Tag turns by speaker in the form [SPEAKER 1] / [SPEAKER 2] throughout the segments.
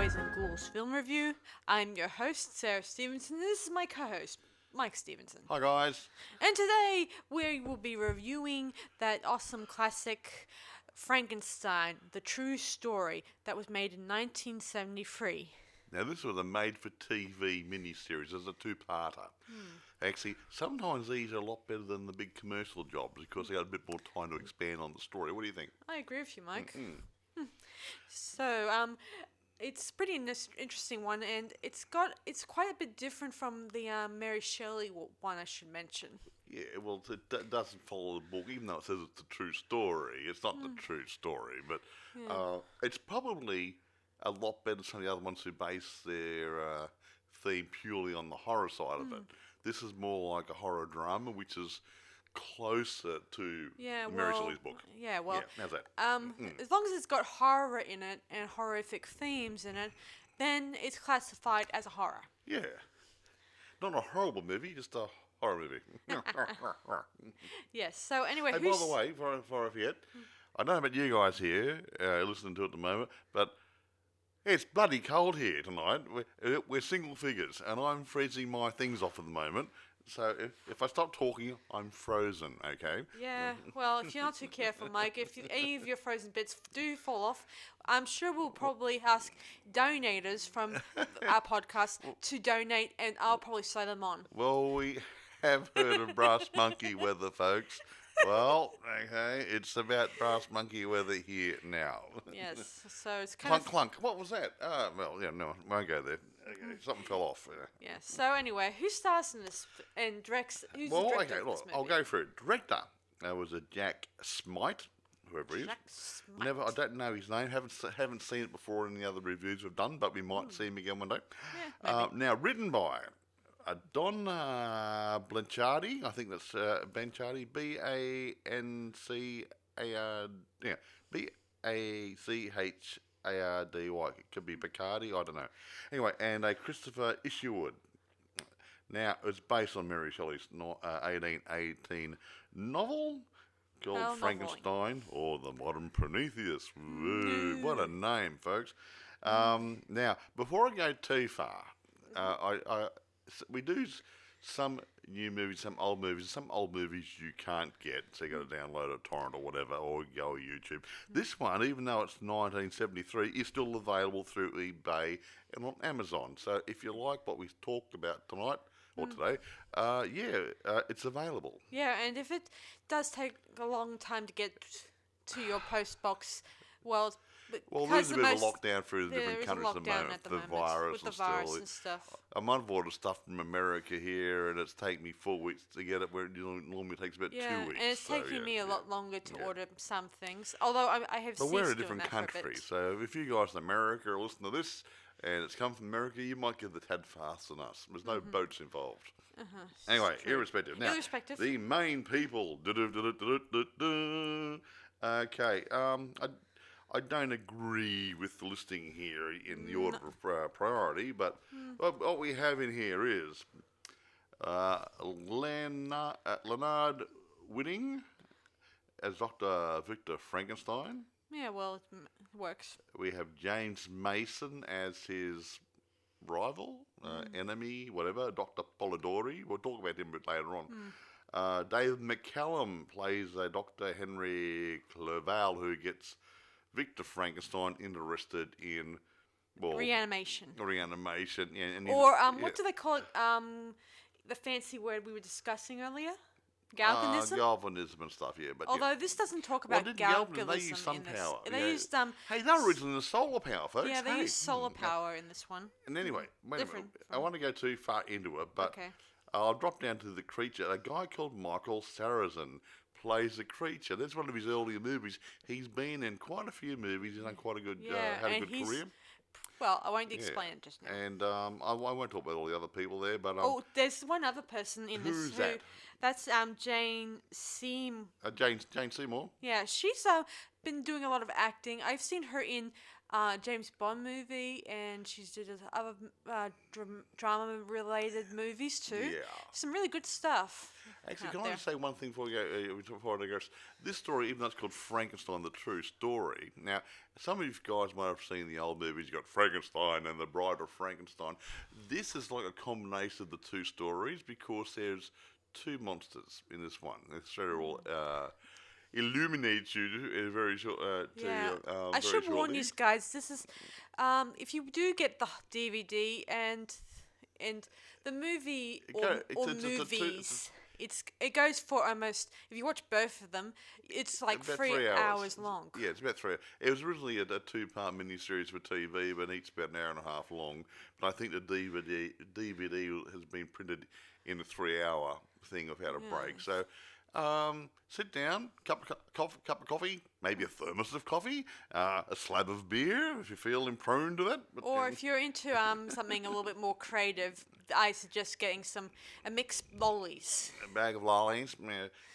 [SPEAKER 1] Guys and Ghouls film review. I'm your host, Sarah Stephenson. This is my co-host, Mike Stephenson.
[SPEAKER 2] Hi guys.
[SPEAKER 1] And today we will be reviewing that awesome classic Frankenstein the True Story that was made in 1973.
[SPEAKER 2] Now this was a made-for-TV miniseries. It's a two-parter. Actually, sometimes these are a lot better than the big commercial jobs because they got a bit more time to expand on the story. What do you think?
[SPEAKER 1] I agree with you, Mike. So, it's pretty interesting one, and it's quite a bit different from the Mary Shelley one, I should mention.
[SPEAKER 2] Yeah, well, it doesn't follow the book, even though it says it's a true story. It's not the true story, but it's probably a lot better than some of the other ones who base their theme purely on the horror side of it. This is more like a horror drama, which is closer to Mary Shelley's book.
[SPEAKER 1] Yeah, well,
[SPEAKER 2] how's that?
[SPEAKER 1] as long as it's got horror in it and horrific themes in it, then it's classified as a horror.
[SPEAKER 2] Yeah. Not a horrible movie, just a horror movie.
[SPEAKER 1] Yes, so anyway,
[SPEAKER 2] Hey, by the way, before I forget, I don't know about you guys here listening to it at the moment, but it's bloody cold here tonight. We're single figures, and I'm freezing my things off at the moment. So if I stop talking, I'm frozen, okay?
[SPEAKER 1] Yeah, well, if you're not too careful, Mike, if any of your frozen bits do fall off, I'm sure we'll probably ask donators from our podcast to donate, and I'll probably sew them on.
[SPEAKER 2] Well, we have heard of brass monkey weather, folks. Well, okay, it's about brass monkey weather here now.
[SPEAKER 1] Yes, so it's kind
[SPEAKER 2] Clunk,
[SPEAKER 1] of...
[SPEAKER 2] clunk. What was that? Well, yeah, no, won't go there. Okay, something fell off.
[SPEAKER 1] Yeah, so anyway, who stars in this and directs... Who's the director of this movie?
[SPEAKER 2] I'll go for it. Director was a Jack Smite, whoever he is.
[SPEAKER 1] Jack Smite.
[SPEAKER 2] I don't know his name. Haven't seen it before in the other reviews we've done, but we might see him again one day.
[SPEAKER 1] Yeah, maybe.
[SPEAKER 2] Now, written by Don Blanchardi. I think that's Blanchardi. Bachardy. It could be Bacardi, I don't know. Anyway, and a Christopher Isherwood. Now, it's based on Mary Shelley's 1818 novel called Frankenstein or the Modern Prometheus. Woo, what a name, folks. Now, before I go too far, we do some new movies, some old movies. Some old movies you can't get, so you got to download a torrent or whatever, or go to YouTube. This one, even though it's 1973, is still available through eBay and on Amazon. So if you like what we talked about tonight or today, it's available.
[SPEAKER 1] Yeah, and if it does take a long time to get to your post box, well,
[SPEAKER 2] there's a bit of a lockdown through the different countries at the moment.
[SPEAKER 1] With the virus and stuff.
[SPEAKER 2] I might have ordered stuff from America here, and it's taken me 4 weeks to get it, where it normally takes about 2 weeks.
[SPEAKER 1] And it's taking me a lot longer to order some things. Although I have
[SPEAKER 2] But
[SPEAKER 1] ceased
[SPEAKER 2] we're in a
[SPEAKER 1] doing
[SPEAKER 2] different
[SPEAKER 1] that
[SPEAKER 2] country,
[SPEAKER 1] for a bit.
[SPEAKER 2] so if you guys in America are listening to this, and it's come from America, you might get the tad faster than us. There's no boats involved. Anyway, irrespective. Now, the main people. Okay, I don't agree with the listing here in the order of priority, but what we have in here is Leonard Whiting as Dr. Victor Frankenstein.
[SPEAKER 1] Yeah, well, it works.
[SPEAKER 2] We have James Mason as his rival, enemy, whatever, Dr. Polidori. We'll talk about him a bit later on. David McCallum plays Dr. Henry Clerval, who gets Victor Frankenstein interested in,
[SPEAKER 1] reanimation.
[SPEAKER 2] Reanimation, yeah. And
[SPEAKER 1] what do they call it? The fancy word we were discussing earlier? Galvanism?
[SPEAKER 2] Galvanism and stuff, yeah. But
[SPEAKER 1] although this doesn't talk about galvanism
[SPEAKER 2] they used some
[SPEAKER 1] in this.
[SPEAKER 2] power.
[SPEAKER 1] They used
[SPEAKER 2] Hey, they're originally the solar power, folks.
[SPEAKER 1] Yeah, they used solar power in this one.
[SPEAKER 2] And anyway, wait a minute. I want to go too far into it, but I'll drop down to the creature. A guy called Michael Sarrazin plays the creature. That's one of his earlier movies. He's been in quite a few movies. He's done quite a good, had a good career.
[SPEAKER 1] Well, I won't explain it just now.
[SPEAKER 2] And I won't talk about all the other people there, but
[SPEAKER 1] there's one other person in this.
[SPEAKER 2] Who's that?
[SPEAKER 1] That's Jane Seymour.
[SPEAKER 2] Jane Seymour.
[SPEAKER 1] Yeah, she's been doing a lot of acting. I've seen her in James Bond movie, and she's did other drama-related movies too.
[SPEAKER 2] Yeah.
[SPEAKER 1] Some really good stuff.
[SPEAKER 2] Actually,
[SPEAKER 1] out
[SPEAKER 2] can I
[SPEAKER 1] there.
[SPEAKER 2] just say one thing before I digress? This story, even though it's called Frankenstein the True Story, now, some of you guys might have seen the old movies. You got Frankenstein and the Bride of Frankenstein. This is like a combination of the two stories because there's two monsters in this one. It's sort of all illuminates you in a very short.
[SPEAKER 1] I should warn you guys. This is, if you do get the DVD and the movie movies, it goes for almost. If you watch both of them, it's like
[SPEAKER 2] about
[SPEAKER 1] 3 hours long.
[SPEAKER 2] Yeah, it's about 3 hours. It was originally a two-part miniseries for TV, but each about an hour and a half long. But I think the DVD has been printed in a 3-hour thing without a break. So. Sit down, cup of coffee, maybe a thermos of coffee, a slab of beer if you're feeling prone to that. But,
[SPEAKER 1] Or if you're into something a little bit more creative, I suggest getting a mixed lollies.
[SPEAKER 2] A bag of lollies,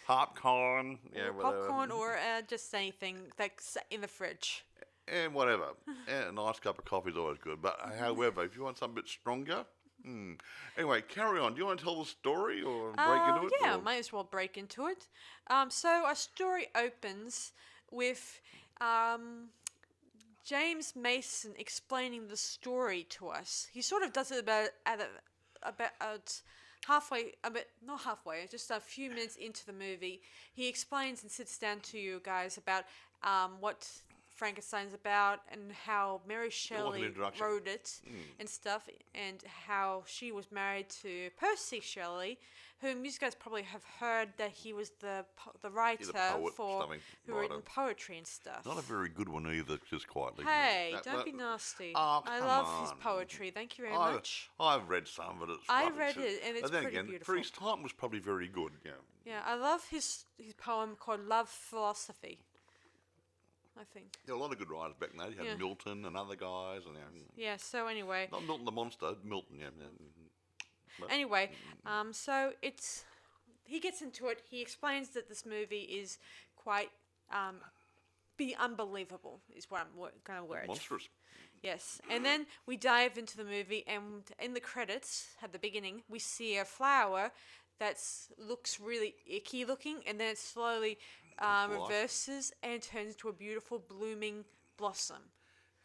[SPEAKER 2] popcorn,
[SPEAKER 1] Popcorn or just anything that's in the fridge.
[SPEAKER 2] And whatever. A nice cup of coffee is always good. But however, if you want something a bit stronger. Anyway, carry on. Do you want to tell the story or break into it?
[SPEAKER 1] Yeah, might as well break into it. So our story opens with James Mason explaining the story to us. He sort of does it about halfway, not halfway, just a few minutes into the movie. He explains and sits down to you guys about what Frankenstein's about and how Mary Shelley wrote it and stuff, and how she was married to Percy Shelley, whom you guys probably have heard that he was the writer who wrote poetry and stuff.
[SPEAKER 2] Not a very good one either, just quietly.
[SPEAKER 1] Hey, don't be nasty. I love his poetry. Thank you very much.
[SPEAKER 2] I've read some of it.
[SPEAKER 1] I read it, and it's pretty beautiful.
[SPEAKER 2] For his time, was probably very good. Yeah.
[SPEAKER 1] Yeah, I love his poem called Love Philosophy. I think.
[SPEAKER 2] Yeah, a lot of good writers back then. You had Milton and other guys.
[SPEAKER 1] Yeah, so anyway.
[SPEAKER 2] Not Milton the monster, Milton, yeah. But,
[SPEAKER 1] anyway, so he gets into it. He explains that this movie is quite, unbelievable, is what I'm going to word.
[SPEAKER 2] Monstrous.
[SPEAKER 1] Yes, and then we dive into the movie, and in the credits, at the beginning, we see a flower that looks really icky looking, and then it slowly reverses and turns into a beautiful blooming blossom.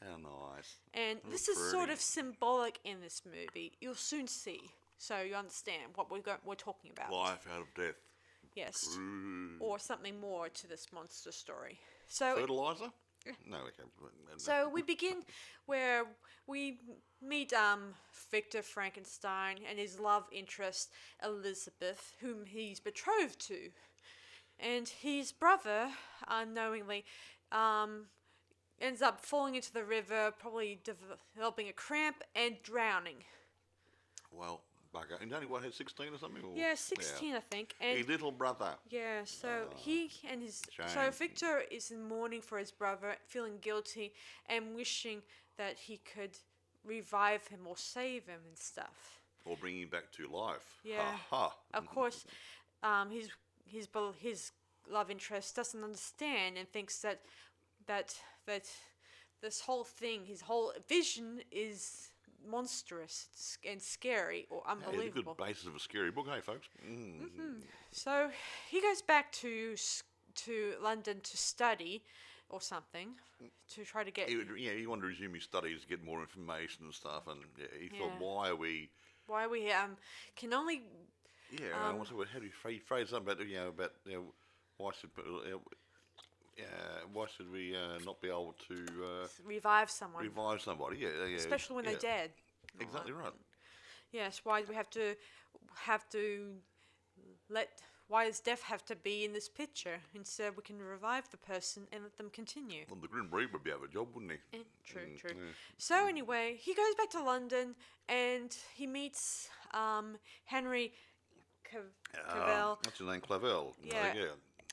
[SPEAKER 2] How nice.
[SPEAKER 1] And this is sort of symbolic in this movie. You'll soon see, so you understand what we're talking about.
[SPEAKER 2] Life out of death.
[SPEAKER 1] Yes. Or something more to this monster story. So
[SPEAKER 2] fertilizer? No, okay.
[SPEAKER 1] So we begin where we meet Victor Frankenstein and his love interest Elizabeth, whom he's betrothed to. And his brother, unknowingly, ends up falling into the river, probably developing a cramp and drowning.
[SPEAKER 2] Well, bugger. And only what, had 16 or something? Or?
[SPEAKER 1] Yeah, 16, I think. And
[SPEAKER 2] his little brother.
[SPEAKER 1] Yeah, so he and his...
[SPEAKER 2] Shame.
[SPEAKER 1] So Victor is in mourning for his brother, feeling guilty and wishing that he could revive him or save him and stuff.
[SPEAKER 2] Or bring him back to life.
[SPEAKER 1] Yeah.
[SPEAKER 2] Ha.
[SPEAKER 1] Of course, his love interest doesn't understand and thinks that this whole thing, his whole vision is monstrous and scary or unbelievable.
[SPEAKER 2] Hey, the good basis of a scary book, hey folks.
[SPEAKER 1] So he goes back to London to study or something to try to get.
[SPEAKER 2] He wanted to resume his studies, get more information and stuff, and he thought, why we
[SPEAKER 1] can only.
[SPEAKER 2] Yeah, how do you phrase something about why should we not be able to
[SPEAKER 1] revive someone?
[SPEAKER 2] Revive somebody, yeah.
[SPEAKER 1] Especially when they're dead.
[SPEAKER 2] Exactly right.
[SPEAKER 1] Yes, why do we have to why does death have to be in this picture? Instead, we can revive the person and let them continue.
[SPEAKER 2] Well, the Grim Reaper would be out of a job, wouldn't he?
[SPEAKER 1] True. So anyway, he goes back to London and he meets Henry Clerval.
[SPEAKER 2] What's his name? Clerval.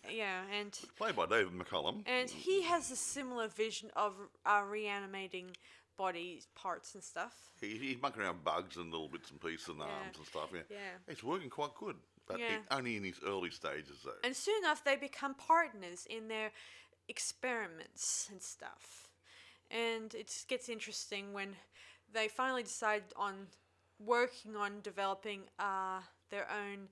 [SPEAKER 1] Yeah, and
[SPEAKER 2] played by David McCallum.
[SPEAKER 1] And he has a similar vision of reanimating body parts and stuff.
[SPEAKER 2] He's mucking around bugs and little bits and pieces and arms and stuff. Yeah. It's working quite good, but only in his early stages though.
[SPEAKER 1] And soon enough, they become partners in their experiments and stuff. And it gets interesting when they finally decide on working on developing their own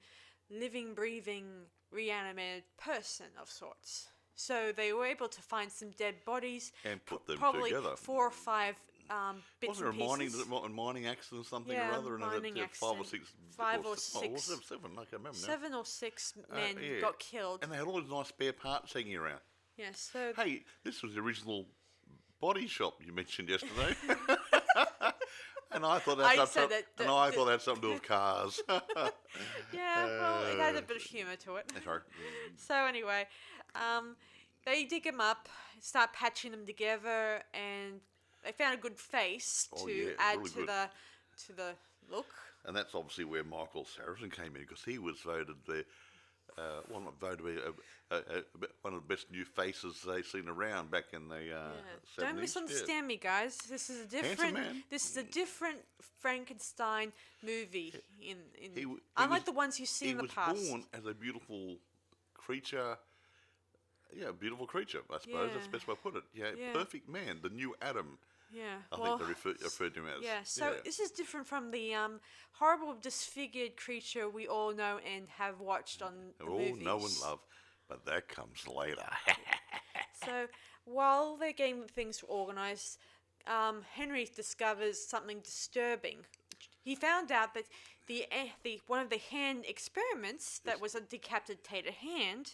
[SPEAKER 1] living, breathing, reanimated person of sorts. So they were able to find some dead bodies
[SPEAKER 2] And put them
[SPEAKER 1] probably
[SPEAKER 2] together.
[SPEAKER 1] 4 or 5 bits
[SPEAKER 2] Wasn't
[SPEAKER 1] and
[SPEAKER 2] there a
[SPEAKER 1] pieces.
[SPEAKER 2] mining accident or something
[SPEAKER 1] Yeah,
[SPEAKER 2] or other?
[SPEAKER 1] mining
[SPEAKER 2] And 5 or
[SPEAKER 1] accident.
[SPEAKER 2] 6...
[SPEAKER 1] 5 or
[SPEAKER 2] or
[SPEAKER 1] 6.
[SPEAKER 2] was it 7? I can't remember now.
[SPEAKER 1] 7 or 6 men
[SPEAKER 2] Yeah.
[SPEAKER 1] got killed.
[SPEAKER 2] And they had all these nice spare parts hanging around.
[SPEAKER 1] Yes, so
[SPEAKER 2] Hey, this was the original body shop you mentioned yesterday. And I thought
[SPEAKER 1] I
[SPEAKER 2] that
[SPEAKER 1] said that
[SPEAKER 2] had something to do with cars.
[SPEAKER 1] yeah, well, it had a bit of humour to it.
[SPEAKER 2] Sorry.
[SPEAKER 1] So anyway, they dig them up, start patching them together, and they found a good face
[SPEAKER 2] Oh,
[SPEAKER 1] to
[SPEAKER 2] yeah,
[SPEAKER 1] add
[SPEAKER 2] really
[SPEAKER 1] to
[SPEAKER 2] good.
[SPEAKER 1] the look.
[SPEAKER 2] And that's obviously where Michael Sarrazin came in, because he was voted the one of the best new faces they've seen around back in the 70s.
[SPEAKER 1] Don't misunderstand me, guys. This is a different.
[SPEAKER 2] man.
[SPEAKER 1] This is a different Frankenstein movie.
[SPEAKER 2] He
[SPEAKER 1] Unlike the ones you see in the past.
[SPEAKER 2] He was born as a beautiful creature. Yeah, a beautiful creature, I suppose. That's the best way to put it. Yeah,
[SPEAKER 1] Yeah.
[SPEAKER 2] perfect man, the new Adam.
[SPEAKER 1] Yeah.
[SPEAKER 2] I think they referred to him as.
[SPEAKER 1] Yeah, so this is different from the horrible disfigured creature we all know and have watched on the movies.
[SPEAKER 2] Know and love, but that comes later.
[SPEAKER 1] So while they're getting things organised, Henry discovers something disturbing. He found out that the one of the hand experiments that was a decapitated hand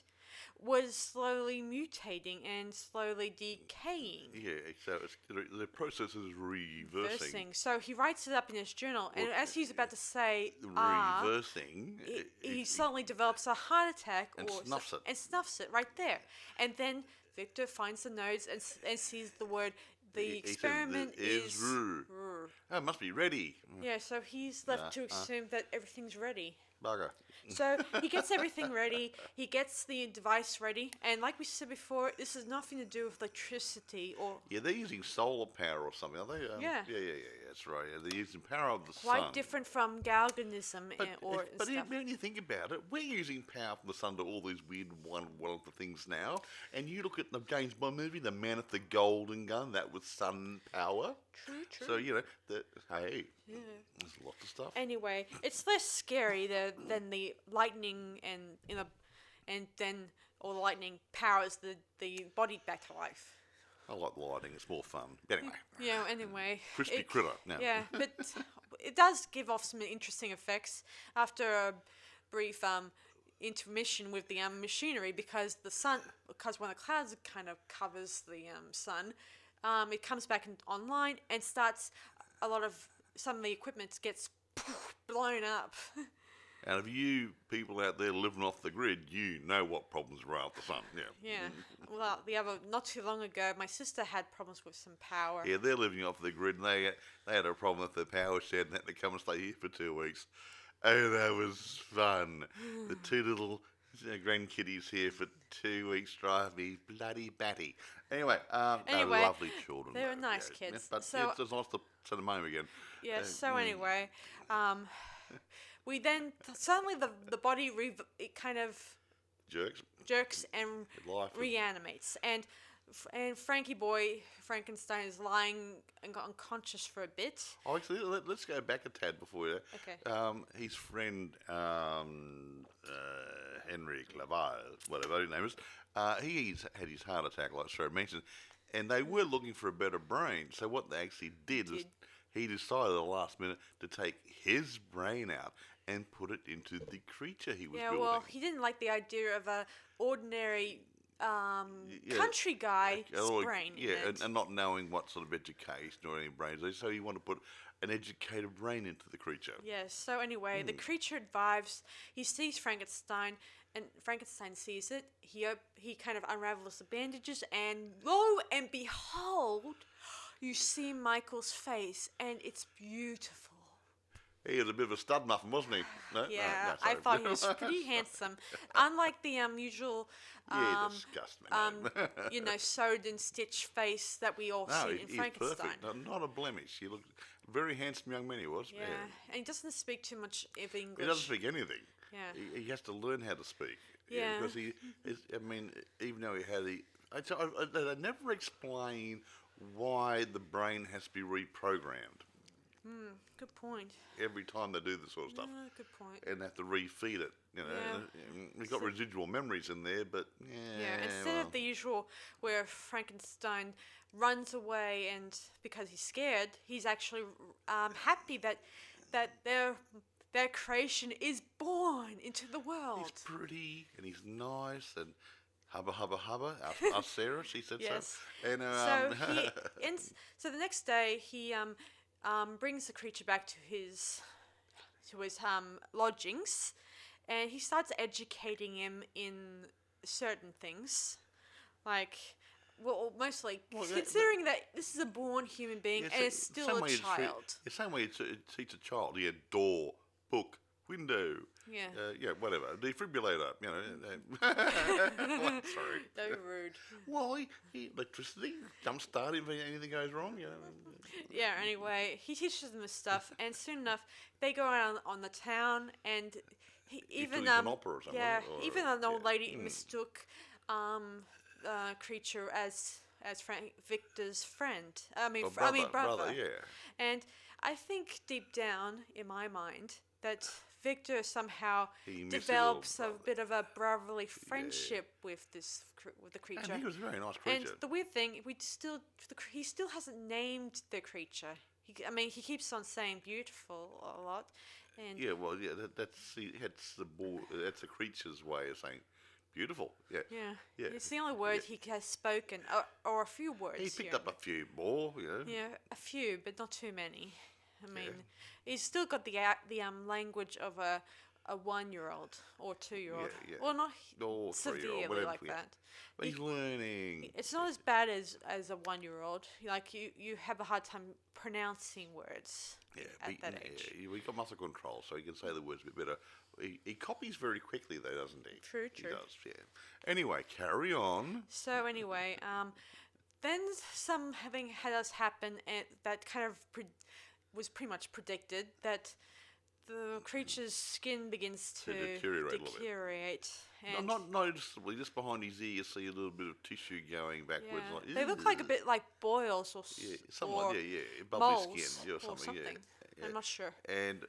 [SPEAKER 1] was slowly mutating and slowly decaying.
[SPEAKER 2] Yeah, so the process is reversing.
[SPEAKER 1] So he writes it up in his journal, and as he's about to say,
[SPEAKER 2] Reversing.
[SPEAKER 1] he suddenly develops a heart attack
[SPEAKER 2] And snuffs it.
[SPEAKER 1] And snuffs it right there. And then Victor finds the notes and sees the word. The experiment is.
[SPEAKER 2] Oh, it must be ready.
[SPEAKER 1] Yeah, so he's left to assume that everything's ready.
[SPEAKER 2] Bugger.
[SPEAKER 1] So he gets everything ready. He gets the device ready, and like we said before, this has nothing to do with electricity or.
[SPEAKER 2] Yeah, they're using solar power or something, are they?
[SPEAKER 1] Yeah.
[SPEAKER 2] Yeah, that's right. Yeah, they're using power of the
[SPEAKER 1] Quite
[SPEAKER 2] sun.
[SPEAKER 1] different from galvanism or
[SPEAKER 2] But
[SPEAKER 1] stuff.
[SPEAKER 2] when you think about it, we're using power from the sun to all these weird wonderful things now. And you look at the James Bond movie, The Man with the Golden Gun, that was sun power.
[SPEAKER 1] True.
[SPEAKER 2] So, there's lots of stuff.
[SPEAKER 1] Anyway, it's less scary than the lightning and then or the lightning powers the body back to life.
[SPEAKER 2] I like the lighting, it's more fun. But anyway.
[SPEAKER 1] Yeah, anyway.
[SPEAKER 2] Crispy critter. Now.
[SPEAKER 1] Yeah, but it does give off some interesting effects after a brief intermission with the machinery because when the clouds kind of covers the sun, it comes back online and starts some of the equipment gets blown up.
[SPEAKER 2] And if you people out there living off the grid, you know what problems were out the sun. Yeah.
[SPEAKER 1] Yeah. Well, not too long ago, my sister had problems with some power.
[SPEAKER 2] Yeah, they're living off the grid, and they had a problem with their power shed, and had to come and stay here for 2 weeks. Oh, that was fun. The two little grandkiddies here for 2 weeks drive me bloody batty. Anyway, they're lovely children.
[SPEAKER 1] They were
[SPEAKER 2] though,
[SPEAKER 1] nice
[SPEAKER 2] yeah.
[SPEAKER 1] kids.
[SPEAKER 2] But
[SPEAKER 1] So-
[SPEAKER 2] it's nice to see them home again.
[SPEAKER 1] Yeah, anyway, we then suddenly the body it kind of jerks and
[SPEAKER 2] Life is-
[SPEAKER 1] reanimates, and Frankie boy Frankenstein is lying and got unconscious for a bit.
[SPEAKER 2] Oh, actually, let's go back a tad before you.
[SPEAKER 1] Okay.
[SPEAKER 2] His friend Henry Clerval, whatever his name is, he's had his heart attack, like Sarah mentioned, and they were looking for a better brain. So what they actually did is he decided at the last minute to take his brain out and put it into the creature he was building.
[SPEAKER 1] Well, he didn't like the idea of a ordinary country guy's brain.
[SPEAKER 2] Yeah,
[SPEAKER 1] in it.
[SPEAKER 2] and not knowing what sort of education or any brains. So he wanted to put an educated brain into the creature.
[SPEAKER 1] Yes, so anyway, the creature revives. He sees Frankenstein, and Frankenstein sees it. He kind of unravels the bandages, and lo and behold, you see Michael's face, and it's beautiful.
[SPEAKER 2] He was a bit of a stud muffin, wasn't he? No?
[SPEAKER 1] Yeah,
[SPEAKER 2] No,
[SPEAKER 1] I
[SPEAKER 2] sorry.
[SPEAKER 1] thought he was pretty handsome. Unlike the usual,
[SPEAKER 2] disgust me.
[SPEAKER 1] sewed and stitched face that we all
[SPEAKER 2] No,
[SPEAKER 1] see in
[SPEAKER 2] he's
[SPEAKER 1] Frankenstein.
[SPEAKER 2] perfect. Not a blemish. He looked a very handsome young man. He was.
[SPEAKER 1] Yeah, and he doesn't speak too much of English.
[SPEAKER 2] He doesn't speak anything.
[SPEAKER 1] Yeah.
[SPEAKER 2] He has to learn how to speak.
[SPEAKER 1] Yeah.
[SPEAKER 2] Because even though he had they never explain why the brain has to be reprogrammed
[SPEAKER 1] Good point.
[SPEAKER 2] every time they do this sort of stuff.
[SPEAKER 1] Good point.
[SPEAKER 2] And have to refeed it. We've got residual memories in there, but
[SPEAKER 1] Instead of the usual where Frankenstein runs away and because he's scared, he's actually happy that their creation is born into the world.
[SPEAKER 2] he's pretty and he's nice and hubba hubba hubba. Our Sarah, she said
[SPEAKER 1] Yes.
[SPEAKER 2] so. And
[SPEAKER 1] So the next day he brings the creature back to his lodgings, and he starts educating him in certain things, like. Well, mostly considering that this is a born human being and it's still a child.
[SPEAKER 2] The same way you teach a child. Yeah, door, book, window.
[SPEAKER 1] Yeah.
[SPEAKER 2] Whatever. Defibrillator. Sorry.
[SPEAKER 1] So rude.
[SPEAKER 2] Why? Electricity. Jump start if anything goes wrong.
[SPEAKER 1] Yeah. Anyway, he teaches them this stuff, and soon enough, they go around on the town, and even
[SPEAKER 2] an opera or something.
[SPEAKER 1] yeah,
[SPEAKER 2] or,
[SPEAKER 1] even an old lady mistook creature as Victor's friend. Brother.
[SPEAKER 2] Yeah.
[SPEAKER 1] And I think deep down in my mind that Victor somehow develops a bit of a brotherly friendship with the creature.
[SPEAKER 2] And he was a very nice creature.
[SPEAKER 1] And the weird thing, he still hasn't named the creature. He keeps on saying beautiful a lot. And
[SPEAKER 2] that's the creature's way of saying beautiful. Yeah.
[SPEAKER 1] It's the only word he has spoken, or a few words.
[SPEAKER 2] He picked up a few more.
[SPEAKER 1] Yeah, a few, but not too many. He's still got the language of a 1-year-old or 2-year-old.
[SPEAKER 2] Yeah.
[SPEAKER 1] Well, not
[SPEAKER 2] Or 3-year-old,
[SPEAKER 1] severely
[SPEAKER 2] whatever,
[SPEAKER 1] like that.
[SPEAKER 2] But he's learning.
[SPEAKER 1] It's not as bad as a 1-year-old. Like you have a hard time pronouncing words at that age.
[SPEAKER 2] Yeah, we got muscle control, so he can say the words a bit better. He copies very quickly, though, doesn't he?
[SPEAKER 1] True.
[SPEAKER 2] He does, yeah. Anyway, carry on.
[SPEAKER 1] So anyway, then something has happened that kind of was pretty much predicted, that the creature's skin begins to deteriorate.
[SPEAKER 2] And not noticeably, just behind his ear, you see a little bit of tissue going backwards.
[SPEAKER 1] Yeah.
[SPEAKER 2] Like,
[SPEAKER 1] They look like a bit like boils or
[SPEAKER 2] bubbly
[SPEAKER 1] moles
[SPEAKER 2] skin or something. Yeah.
[SPEAKER 1] I'm not sure.
[SPEAKER 2] And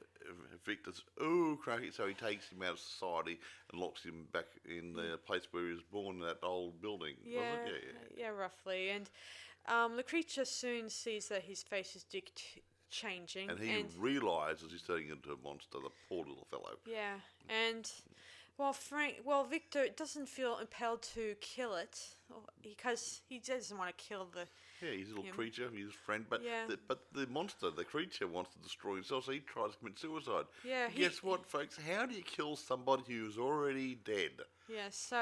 [SPEAKER 2] Victor's cracky, so he takes him out of society and locks him back in the place where he was born, in that old building.
[SPEAKER 1] Yeah,
[SPEAKER 2] Was it?
[SPEAKER 1] yeah, roughly. And the creature soon sees that his face is changing.
[SPEAKER 2] And he realises he's turning into a monster, the poor little fellow.
[SPEAKER 1] Yeah, and Victor doesn't feel impelled to kill it because he doesn't want to kill the.
[SPEAKER 2] Yeah, he's a little creature, he's his friend, but
[SPEAKER 1] Yeah.
[SPEAKER 2] the monster, the creature, wants to destroy himself, so he tries to commit suicide.
[SPEAKER 1] Yeah,
[SPEAKER 2] Guess what, folks? How do you kill somebody who's already dead?
[SPEAKER 1] Yeah, so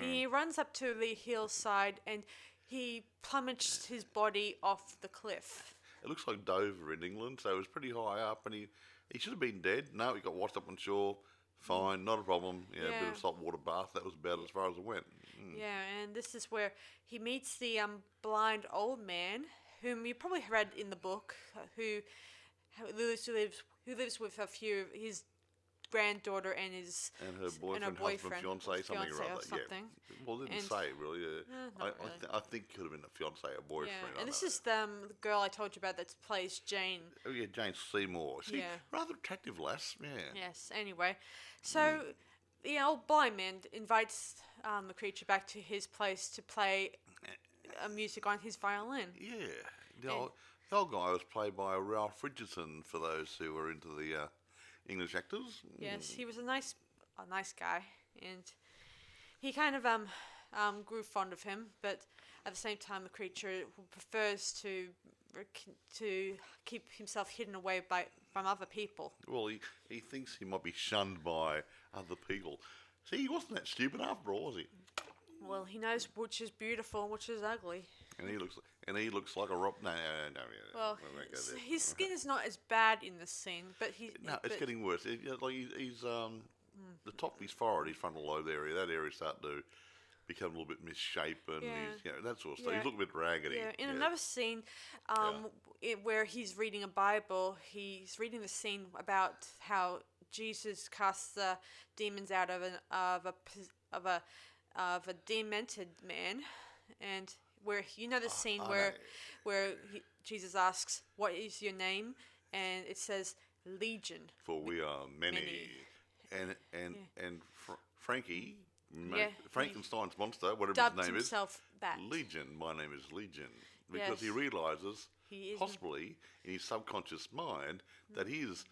[SPEAKER 1] he runs up to the hillside and he plummets his body off the cliff.
[SPEAKER 2] It looks like Dover in England, so it was pretty high up, and he should have been dead. No, he got washed up on shore. Fine, not a problem. A bit of saltwater bath. That was about as far as it went.
[SPEAKER 1] Yeah, and this is where he meets the blind old man, whom you probably read in the book, who lives with his granddaughter and
[SPEAKER 2] her boyfriend, husband, fiance, something or other. Yeah. Well, it didn't say really. I think it could have been a fiance or boyfriend.
[SPEAKER 1] Yeah, and this is the girl I told you about that plays Jane.
[SPEAKER 2] Oh yeah, Jane Seymour. See, rather attractive lass. Yeah.
[SPEAKER 1] Yes. Anyway, so the old blind man invites the creature back to his place to play music on his violin.
[SPEAKER 2] Yeah. The old guy was played by Ralph Richardson, for those who were into the English actors.
[SPEAKER 1] Yes, he was a nice guy, and he kind of grew fond of him, but at the same time, the creature prefers to keep himself hidden away from other people.
[SPEAKER 2] Well, he thinks he might be shunned by other people. See, he wasn't that stupid after all, was he?
[SPEAKER 1] Well, he knows which is beautiful and which is ugly.
[SPEAKER 2] And he looks like a rob. No.
[SPEAKER 1] Well, his skin is not as bad in this scene, but
[SPEAKER 2] it's getting worse. He's the top of his forehead, his frontal lobe area, that area starting to become a little bit misshapen. He's, that sort of stuff.
[SPEAKER 1] Yeah.
[SPEAKER 2] He's looking a bit raggedy.
[SPEAKER 1] Yeah. In another scene, where he's reading a Bible, he's reading the scene about how Jesus casts the demons out of a demented man, and where you know the scene
[SPEAKER 2] I
[SPEAKER 1] where
[SPEAKER 2] know.
[SPEAKER 1] Jesus asks, "What is your name?" and it says Legion.
[SPEAKER 2] For we are many.
[SPEAKER 1] Many.
[SPEAKER 2] And Frankie,
[SPEAKER 1] Yeah,
[SPEAKER 2] Frankenstein's monster, whatever
[SPEAKER 1] dubbed
[SPEAKER 2] his name is,
[SPEAKER 1] himself that.
[SPEAKER 2] Legion. My name is Legion. Because he
[SPEAKER 1] Yes.
[SPEAKER 2] realises,
[SPEAKER 1] He is.
[SPEAKER 2] possibly in his subconscious mind, that he is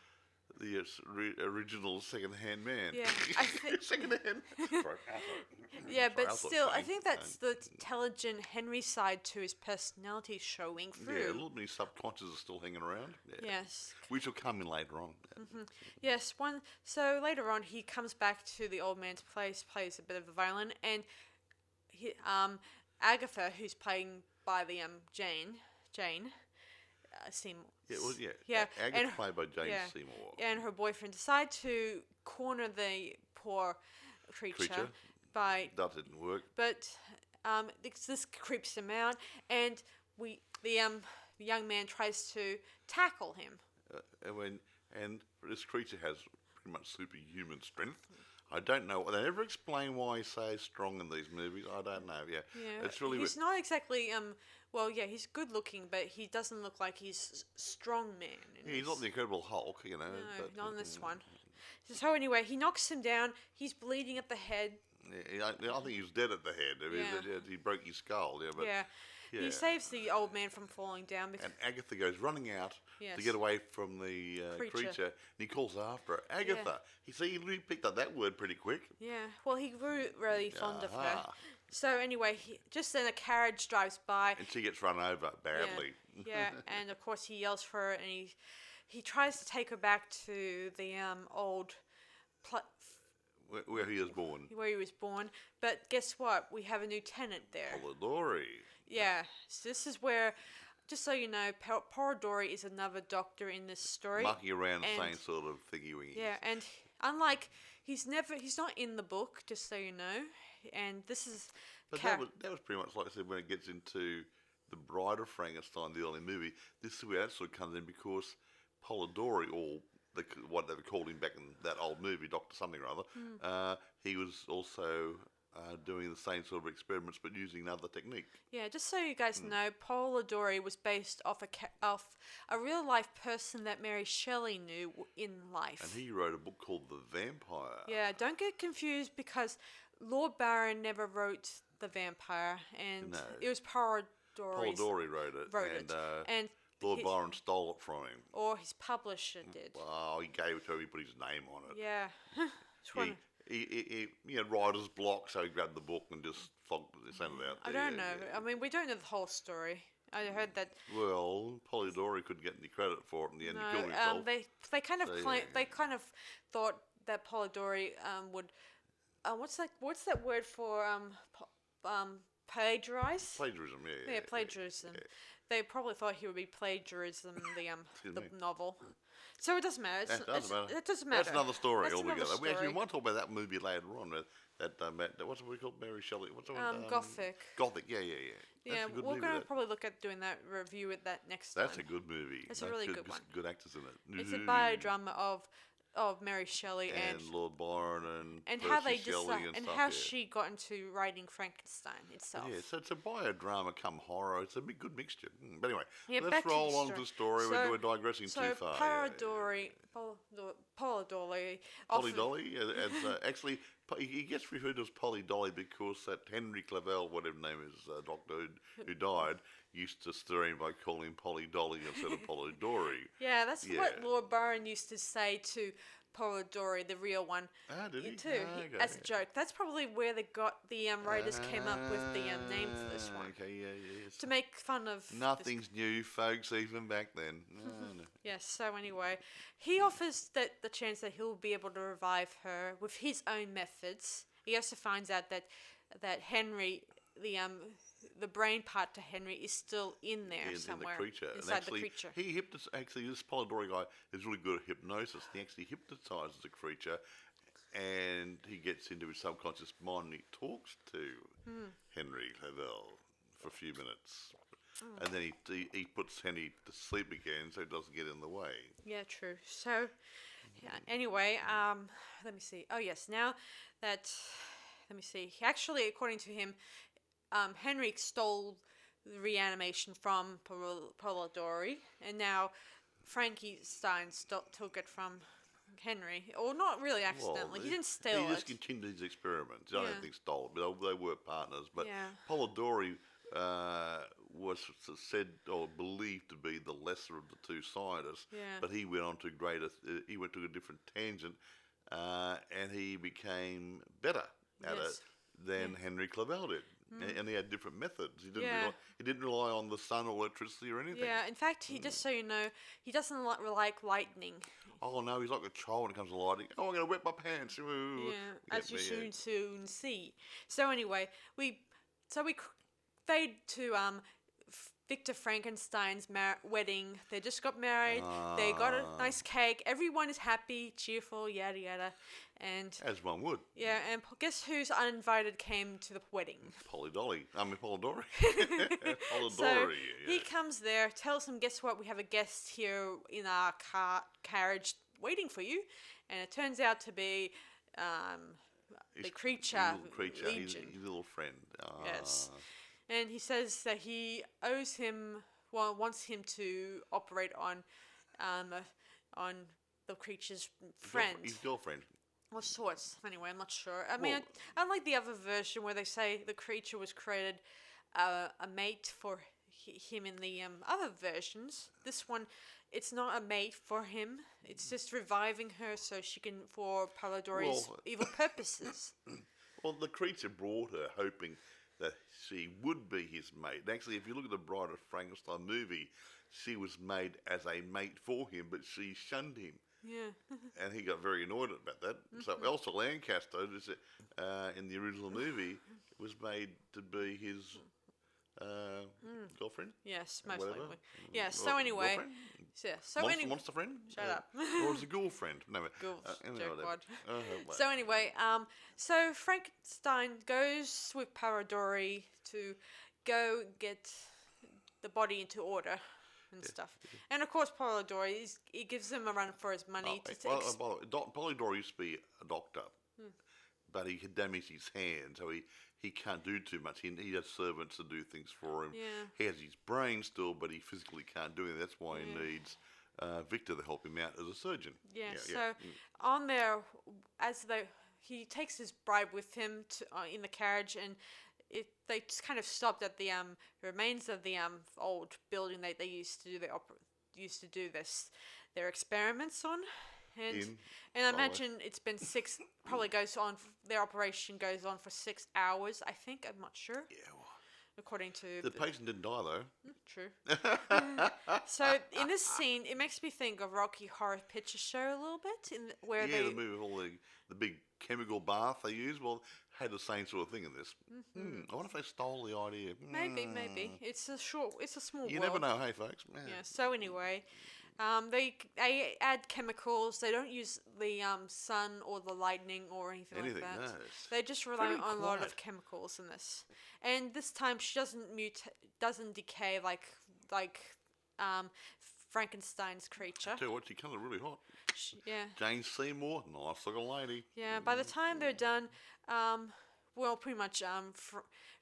[SPEAKER 2] the original second-hand man.
[SPEAKER 1] Yeah,
[SPEAKER 2] Second-hand. Sorry,
[SPEAKER 1] Yeah,
[SPEAKER 2] sorry,
[SPEAKER 1] but
[SPEAKER 2] I thought
[SPEAKER 1] still, I
[SPEAKER 2] funny.
[SPEAKER 1] think that's the intelligent Henry side to his personality showing
[SPEAKER 2] Yeah, a
[SPEAKER 1] through.
[SPEAKER 2] little bit of subconscious is still hanging around. Yeah.
[SPEAKER 1] Yes.
[SPEAKER 2] Which will come in later on.
[SPEAKER 1] Yes, so later on he comes back to the old man's place, plays a bit of the violin, and Agatha, who's playing by the Jane, Seymour.
[SPEAKER 2] Yeah, well, yeah.
[SPEAKER 1] Yeah,
[SPEAKER 2] Agatha
[SPEAKER 1] and-
[SPEAKER 2] played by James
[SPEAKER 1] yeah,
[SPEAKER 2] Seymour.
[SPEAKER 1] and her boyfriend decide to corner the poor creature. by
[SPEAKER 2] That didn't work.
[SPEAKER 1] but this creeps him out, and the young man tries to tackle him.
[SPEAKER 2] And this creature has pretty much superhuman strength. I don't know. They never explain why he's so strong in these movies. I don't know. Yeah,
[SPEAKER 1] Yeah,
[SPEAKER 2] it's really
[SPEAKER 1] he's
[SPEAKER 2] weird.
[SPEAKER 1] not exactly well, yeah, he's good looking, but he doesn't look like he's strong man.
[SPEAKER 2] Yeah, he's not the Incredible Hulk, you know.
[SPEAKER 1] No,
[SPEAKER 2] but,
[SPEAKER 1] not in this one. So anyway, he knocks him down. He's bleeding at the head.
[SPEAKER 2] Yeah, I think he's dead at the head. I mean,
[SPEAKER 1] Yeah.
[SPEAKER 2] he broke his skull. Yeah, but
[SPEAKER 1] Yeah.
[SPEAKER 2] yeah.
[SPEAKER 1] He saves the old man from falling down.
[SPEAKER 2] And Agatha goes running out
[SPEAKER 1] Yes.
[SPEAKER 2] to get away from the creature, and he calls after her. Agatha. He picked up that word pretty quick.
[SPEAKER 1] Yeah, well, he grew really fond of her.
[SPEAKER 2] Aha.
[SPEAKER 1] So anyway, just then a carriage drives by.
[SPEAKER 2] And she gets run over badly.
[SPEAKER 1] Yeah, and of course he yells for her, and he tries to take her back to the old
[SPEAKER 2] Where he is born.
[SPEAKER 1] where he was born. But guess what? We have a new tenant there.
[SPEAKER 2] Polidori.
[SPEAKER 1] Yeah, so this is where, just so you know, Polidori is another doctor in this story.
[SPEAKER 2] Mucking around
[SPEAKER 1] and-
[SPEAKER 2] saying sort of thingy-wingy.
[SPEAKER 1] Yeah, and unlike he's not in the book, just so you know. And this is
[SPEAKER 2] But that was pretty much like I said when it gets into the Bride of Frankenstein, the early movie. This is where that sort of comes in because Polidori, or what they called him back in that old movie, Doctor Something or other, he was also doing the same sort of experiments but using another technique.
[SPEAKER 1] Yeah, just so you guys know, Polidori was based off a real life person that Mary Shelley knew in life.
[SPEAKER 2] And he wrote a book called The Vampire.
[SPEAKER 1] Yeah, don't get confused because Lord Byron never wrote The Vampire, and
[SPEAKER 2] No.
[SPEAKER 1] it was Polidori's.
[SPEAKER 2] Polidori wrote it.
[SPEAKER 1] And
[SPEAKER 2] Lord
[SPEAKER 1] his-
[SPEAKER 2] Byron stole it from him.
[SPEAKER 1] or his publisher did.
[SPEAKER 2] Oh, he gave it to him, he put his name on it.
[SPEAKER 1] Yeah. Just wanna-
[SPEAKER 2] He had writer's block, so he grabbed the book and just sent it out
[SPEAKER 1] I
[SPEAKER 2] there.
[SPEAKER 1] don't know. I mean, we don't know the whole story. I heard that.
[SPEAKER 2] Well, Polidori couldn't get any credit for it in the end. He killed
[SPEAKER 1] No,
[SPEAKER 2] himself.
[SPEAKER 1] they kind of
[SPEAKER 2] So,
[SPEAKER 1] claim,
[SPEAKER 2] yeah.
[SPEAKER 1] they kind of thought that Polidori would. What's that word for plagiarize?
[SPEAKER 2] Plagiarism, yeah.
[SPEAKER 1] Yeah, plagiarism.
[SPEAKER 2] yeah.
[SPEAKER 1] They probably thought he would be plagiarism the
[SPEAKER 2] Excuse
[SPEAKER 1] the
[SPEAKER 2] me.
[SPEAKER 1] novel. So it doesn't matter.
[SPEAKER 2] That doesn't matter.
[SPEAKER 1] It doesn't matter.
[SPEAKER 2] That's another story
[SPEAKER 1] That's another
[SPEAKER 2] altogether. We actually
[SPEAKER 1] story.
[SPEAKER 2] might talk about that movie later on. That what's it we called? Mary Shelley. What's it?
[SPEAKER 1] Gothic.
[SPEAKER 2] Gothic. Yeah.
[SPEAKER 1] Yeah,
[SPEAKER 2] That's a good
[SPEAKER 1] we're
[SPEAKER 2] movie,
[SPEAKER 1] going to
[SPEAKER 2] that.
[SPEAKER 1] probably look at doing that review with that next
[SPEAKER 2] That's
[SPEAKER 1] one.
[SPEAKER 2] a good movie.
[SPEAKER 1] It's a really good one.
[SPEAKER 2] Good actors in it.
[SPEAKER 1] It's a biodrama of Mary Shelley
[SPEAKER 2] and Lord Byron and
[SPEAKER 1] and
[SPEAKER 2] Percy
[SPEAKER 1] how they
[SPEAKER 2] Shelley
[SPEAKER 1] decide
[SPEAKER 2] and
[SPEAKER 1] and
[SPEAKER 2] stuff,
[SPEAKER 1] how
[SPEAKER 2] yeah.
[SPEAKER 1] she got into writing Frankenstein itself.
[SPEAKER 2] Yeah, so it's a biodrama come horror. It's a big good mixture. But anyway,
[SPEAKER 1] Yeah, back
[SPEAKER 2] let's
[SPEAKER 1] to the
[SPEAKER 2] roll on
[SPEAKER 1] story.
[SPEAKER 2] to the story.
[SPEAKER 1] So-
[SPEAKER 2] We're digressing too far.
[SPEAKER 1] Polidori.
[SPEAKER 2] Polidori, actually, he gets referred to as Polidori because that Henry Clerval, whatever his name is, doctor who died, used to stir him by calling him Polidori instead of Polidori.
[SPEAKER 1] Yeah, that's
[SPEAKER 2] Yeah.
[SPEAKER 1] what Lord Byron used to say to Polidori, the real one.
[SPEAKER 2] Ah, did he?
[SPEAKER 1] Too,
[SPEAKER 2] Ah,
[SPEAKER 1] as a joke. That's probably where they got the writers came up with the name for this one
[SPEAKER 2] Okay, yeah.
[SPEAKER 1] to make fun of. this-
[SPEAKER 2] Nothing's new, folks, even back then. No.
[SPEAKER 1] Yes. So anyway, he offers that the chance that he'll be able to revive her with his own methods. He also finds out that Henry, the brain part to Henry, is still in there
[SPEAKER 2] In
[SPEAKER 1] somewhere
[SPEAKER 2] the creature.
[SPEAKER 1] inside
[SPEAKER 2] And actually,
[SPEAKER 1] the creature.
[SPEAKER 2] Actually, this Polidori guy is really good at hypnosis. He actually hypnotizes the creature, and he gets into his subconscious mind and he talks to Henry Clerval for a few minutes. And then he puts Henry to sleep again so he doesn't get in the way.
[SPEAKER 1] Yeah, true. So, anyway, let me see. Oh, yes. Now that, let me see. Actually, according to him, Henry stole the reanimation from Polidori, and now Frankenstein took it from Henry, or not really accidentally. He didn't steal it.
[SPEAKER 2] He just continued his experiments. I don't think stole it, but they were partners. But
[SPEAKER 1] Yeah.
[SPEAKER 2] Polidori was said or believed to be the lesser of the two scientists.
[SPEAKER 1] Yeah.
[SPEAKER 2] But he went on to greater. He went to a different tangent, and he became better at it than Henry Clerval did. And he had different methods. He didn't rely on the sun or electricity or anything.
[SPEAKER 1] Yeah, in fact, just so you know, he doesn't like lightning.
[SPEAKER 2] Oh no, he's like a child when it comes to lighting. Oh, I'm going to wet my pants. Ooh.
[SPEAKER 1] Yeah, as you soon see. So anyway, we fade to Victor Frankenstein's wedding. They just got married. They got a nice cake. Everyone is happy, cheerful, yada yada. And
[SPEAKER 2] as one would.
[SPEAKER 1] Yeah, and guess who's uninvited came to the wedding?
[SPEAKER 2] Polidori. Polidori.
[SPEAKER 1] So he comes there, tells them, guess what? We have a guest here in our carriage waiting for you. And it turns out to be the creature, Legion.
[SPEAKER 2] His little friend.
[SPEAKER 1] Yes. And he says that he owes him, wants him to operate on the creature's friend.
[SPEAKER 2] His girlfriend.
[SPEAKER 1] Well, sorts. Anyway, I'm not sure. I mean, unlike the other version where they say the creature was created a mate for him in the other versions, this one, it's not a mate for him. It's just reviving her so she can, for Polidori's evil purposes.
[SPEAKER 2] Well, the creature brought her hoping that she would be his mate. Actually, if you look at the Bride of Frankenstein movie, she was made as a mate for him, but she shunned him.
[SPEAKER 1] Yeah.
[SPEAKER 2] And he got very annoyed about that. So Elsa Lancaster, in the original movie, was made to be his girlfriend.
[SPEAKER 1] Yes, most likely. Yeah. So anyway,
[SPEAKER 2] monster friend.
[SPEAKER 1] Shut up.
[SPEAKER 2] Or was it a ghoul friend? No,
[SPEAKER 1] Ghouls.
[SPEAKER 2] anyway,
[SPEAKER 1] So anyway, so Frankenstein goes with Polidori to go get the body into order and stuff. And of course, Polidori, he gives him a run for his money.
[SPEAKER 2] Polidori used to be a doctor, but he had damaged his hand, so he can't do too much. He has servants to do things for him.
[SPEAKER 1] Yeah.
[SPEAKER 2] He has his brain still, but he physically can't do it. That's why he needs Victor to help him out as a surgeon.
[SPEAKER 1] Yeah. On there, he takes his bride with him in the carriage, and they just kind of stopped at the remains of the old building they used to do their experiments on, and I imagine it's been their operation goes on for 6 hours, I think. I'm not sure.
[SPEAKER 2] Yeah. Well,
[SPEAKER 1] according to
[SPEAKER 2] the patient didn't die though.
[SPEAKER 1] True. So in this scene, it makes me think of Rocky Horror Picture Show a little bit,
[SPEAKER 2] the movie with all the big chemical bath they use. Well, had the same sort of thing in this. I wonder if they stole the idea.
[SPEAKER 1] Maybe it's a small
[SPEAKER 2] You
[SPEAKER 1] world.
[SPEAKER 2] never know, hey folks.
[SPEAKER 1] Yeah. So anyway, they add chemicals. They don't use the sun or the lightning or anything like that.
[SPEAKER 2] No,
[SPEAKER 1] they just rely on a lot of chemicals in this. And this time she doesn't decay like Frankenstein's creature.
[SPEAKER 2] I tell you what, she comes really hot.
[SPEAKER 1] Yeah.
[SPEAKER 2] Jane Seymour, nice looking lady.
[SPEAKER 1] Yeah. By the time they're done, pretty much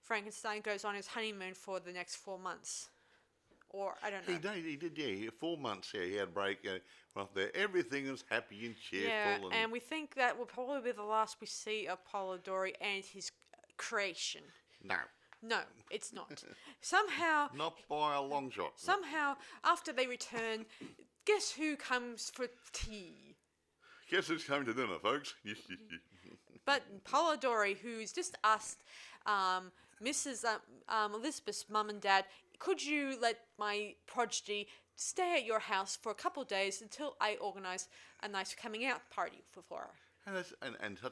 [SPEAKER 1] Frankenstein goes on his honeymoon for the next 4 months. Or, I don't know.
[SPEAKER 2] He did, 4 months, he had a break, went off there. Everything was happy and cheerful.
[SPEAKER 1] Yeah, and we think that will probably be the last we see of Polidori and his creation. No, it's not. Somehow...
[SPEAKER 2] Not by a long shot.
[SPEAKER 1] Somehow, after they return, guess who comes for tea?
[SPEAKER 2] Guess who's coming to dinner, folks?
[SPEAKER 1] But Polidori, who's just asked Mrs. Elizabeth's mum and dad, could you let my prodigy stay at your house for a couple of days until I organise a nice coming out party for her?
[SPEAKER 2] And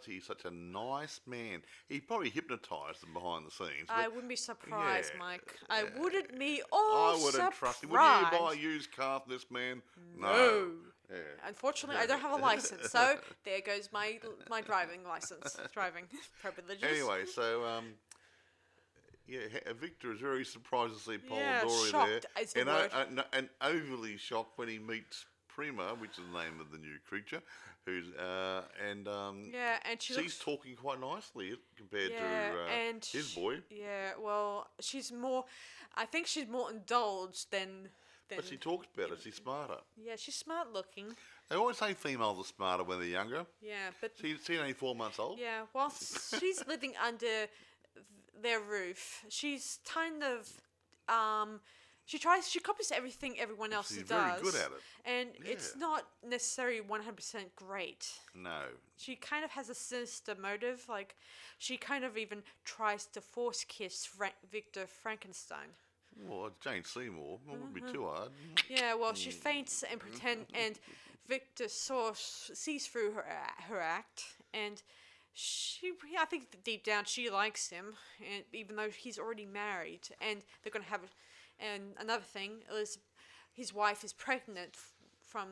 [SPEAKER 2] he's such a nice man. He probably hypnotised them behind the scenes.
[SPEAKER 1] I wouldn't be surprised, Mike. I wouldn't be
[SPEAKER 2] I wouldn't trust him. Would you buy a used car for this man? No. Yeah.
[SPEAKER 1] Unfortunately, I don't have a license, so there goes my driving privileges.
[SPEAKER 2] Anyway, so Victor is very surprised to see Polidori
[SPEAKER 1] shocked
[SPEAKER 2] there, and overly shocked when he meets Prima, which is the name of the new creature, who's and
[SPEAKER 1] and
[SPEAKER 2] she's talking quite nicely compared
[SPEAKER 1] and
[SPEAKER 2] to his boy.
[SPEAKER 1] Yeah, well, she's more. I think she's more indulged than.
[SPEAKER 2] But she talks better. She's smarter.
[SPEAKER 1] Yeah, she's smart looking.
[SPEAKER 2] They always say females are smarter when they're younger.
[SPEAKER 1] Yeah, but
[SPEAKER 2] she's only 4 months old.
[SPEAKER 1] Yeah, whilst she's living under their roof, she's kind of she copies everything everyone else does.
[SPEAKER 2] She's very good at it.
[SPEAKER 1] And it's not necessarily 100% great.
[SPEAKER 2] No.
[SPEAKER 1] She kind of has a sinister motive, like she kind of even tries to force kiss Victor Frankenstein.
[SPEAKER 2] Well, Jane Seymour. It wouldn't be too hard.
[SPEAKER 1] Yeah, well, she faints and and Victor sees through her act, and I think deep down she likes him, and even though he's already married, and they're gonna have, and another thing is, his wife is pregnant from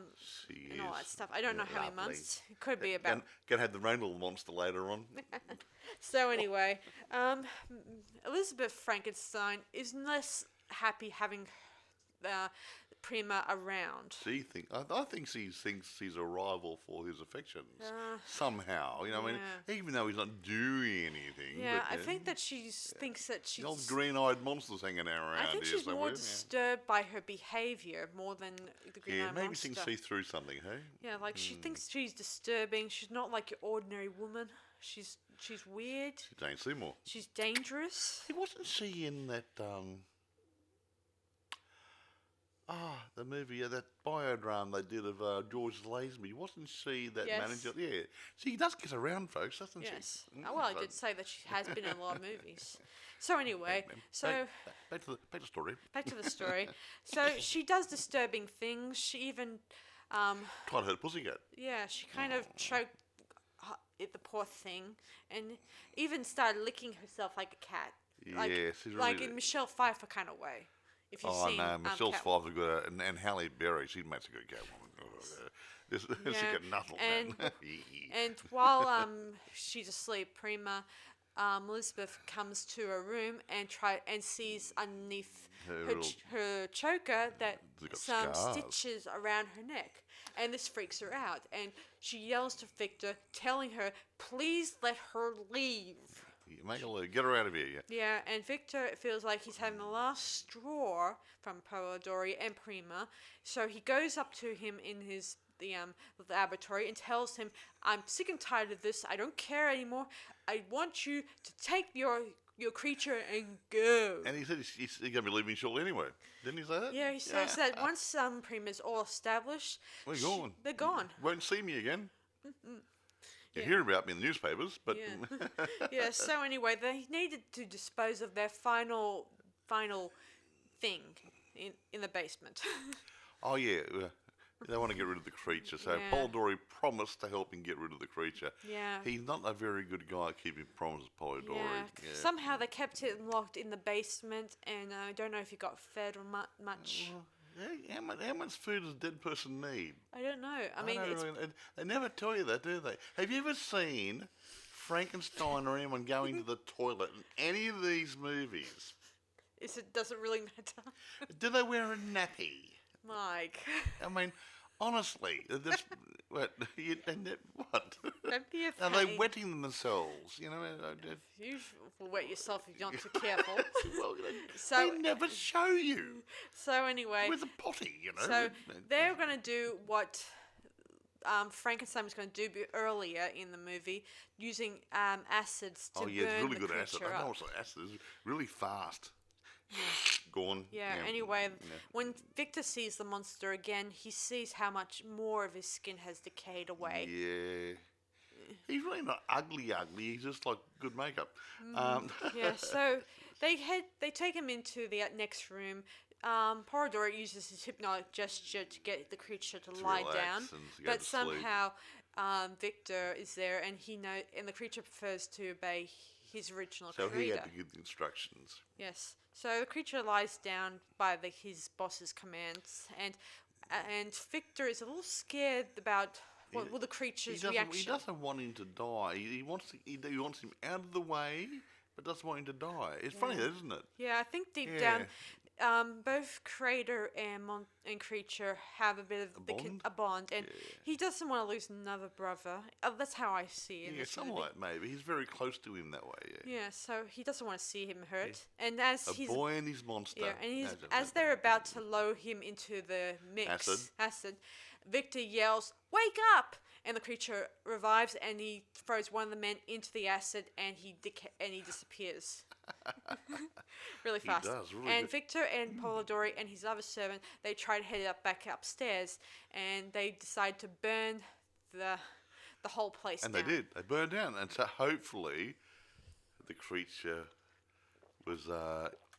[SPEAKER 1] and all that stuff. I don't know how many months. It could be about.
[SPEAKER 2] Gonna have the rain little monster later on.
[SPEAKER 1] So anyway, Elizabeth Frankenstein is less happy having Prima around.
[SPEAKER 2] I think she thinks she's a rival for his affections somehow. You know, I mean, even though he's not doing anything.
[SPEAKER 1] Yeah,
[SPEAKER 2] but,
[SPEAKER 1] I think that she thinks that she's.
[SPEAKER 2] The old green-eyed monsters hanging around.
[SPEAKER 1] I think she's more disturbed by her behavior more than the green-eyed monster.
[SPEAKER 2] Maybe she can see through something, hey?
[SPEAKER 1] Yeah, like she thinks she's disturbing. She's not like your ordinary woman. She's weird.
[SPEAKER 2] She's Jane Seymour.
[SPEAKER 1] She's dangerous.
[SPEAKER 2] Wasn't she in that the movie, that biodrama they did of George Lazenby? Wasn't she that manager? Yeah. She does get around, folks, doesn't she?
[SPEAKER 1] Yes. Well, I did say that she has been in a lot of movies. So anyway,
[SPEAKER 2] back to the story.
[SPEAKER 1] Back to the story. So she does disturbing things. She even
[SPEAKER 2] tried to hurt Pussycat.
[SPEAKER 1] Yeah, she kind of choked the poor thing, and even started licking herself like a cat. Like,
[SPEAKER 2] she's really
[SPEAKER 1] like in Michelle Pfeiffer kind of way. If you've seen
[SPEAKER 2] Michelle Pfeiffer good, and Halle Berry, she makes a good Catwoman. She got nothing.
[SPEAKER 1] And while she's asleep, Prima, Elizabeth comes to her room and sees underneath her choker that some stitches around her neck, and this freaks her out, and she yells to Victor, telling her, "Please let her leave."
[SPEAKER 2] Make her leave. Get her out of here.
[SPEAKER 1] Yeah, and Victor feels like he's having the last straw from Polidori and Prima, so he goes up to him in the laboratory and tells him, "I'm sick and tired of this. I don't care anymore. I want you to take your creature and go."
[SPEAKER 2] And he said he's going to be leaving shortly anyway. Didn't he say that?
[SPEAKER 1] Yeah, he says that once Prima's all established, they're gone.
[SPEAKER 2] Won't see me again. You hear about me in the newspapers, but
[SPEAKER 1] yeah. So anyway, they needed to dispose of their final thing in the basement.
[SPEAKER 2] Oh yeah, they want to get rid of the creature. So Polidori promised to help him get rid of the creature.
[SPEAKER 1] Yeah.
[SPEAKER 2] He's not a very good guy at keeping promises, Polidori.
[SPEAKER 1] Yeah. Somehow they kept him locked in the basement, and I don't know if he got fed or much.
[SPEAKER 2] How much food does a dead person need?
[SPEAKER 1] I don't know. I mean,
[SPEAKER 2] they never tell you that, do they? Have you ever seen Frankenstein or anyone going to the toilet in any of these movies?
[SPEAKER 1] Does it really matter?
[SPEAKER 2] Do they wear a nappy?
[SPEAKER 1] Mike.
[SPEAKER 2] I mean, honestly, this, what?
[SPEAKER 1] Don't be a pain.
[SPEAKER 2] Are they wetting themselves? You know,
[SPEAKER 1] you will wet yourself if you're not too careful.
[SPEAKER 2] Well, they never show you.
[SPEAKER 1] So anyway,
[SPEAKER 2] with a potty, you know.
[SPEAKER 1] So they're going to do what Frankenstein was going to do earlier in the movie, using acids to burn
[SPEAKER 2] it's really
[SPEAKER 1] the
[SPEAKER 2] good acid.
[SPEAKER 1] creature
[SPEAKER 2] I know
[SPEAKER 1] up.
[SPEAKER 2] acid is really fast. Gone.
[SPEAKER 1] Yeah, anyway, when Victor sees the monster again, he sees how much more of his skin has decayed away.
[SPEAKER 2] Yeah. He's really not ugly. He's just like good makeup.
[SPEAKER 1] Yeah, so they take him into the next room. Polidori uses his hypnotic gesture to get the creature to lie down, but somehow Victor is there, and and the creature prefers to obey his original creator.
[SPEAKER 2] So he had to give the instructions.
[SPEAKER 1] Yes. So the creature lies down by his boss's commands, and Victor is a little scared about what will the creature's reaction.
[SPEAKER 2] He doesn't want him to die. He wants him out of the way, but doesn't want him to die. It's funny, isn't it?
[SPEAKER 1] Yeah, I think deep down, both creator and creature have a bit of a bond, and he doesn't want to lose another brother. That's how I see it.
[SPEAKER 2] Yeah, somewhat maybe. He's very close to him that way.
[SPEAKER 1] Yeah, so he doesn't want to see him hurt, and as
[SPEAKER 2] A boy and his monster.
[SPEAKER 1] yeah, and as they're about to lower him into the mix, acid, Victor yells, "Wake up!" And the creature revives, and he throws one of the men into the acid, and he disappears. Really fast.
[SPEAKER 2] He does, really
[SPEAKER 1] and
[SPEAKER 2] good.
[SPEAKER 1] Victor and Polidori and his other servant, they try to head back upstairs, and they decide to burn the whole place
[SPEAKER 2] And
[SPEAKER 1] down.
[SPEAKER 2] they did. They burned down. And so hopefully the creature was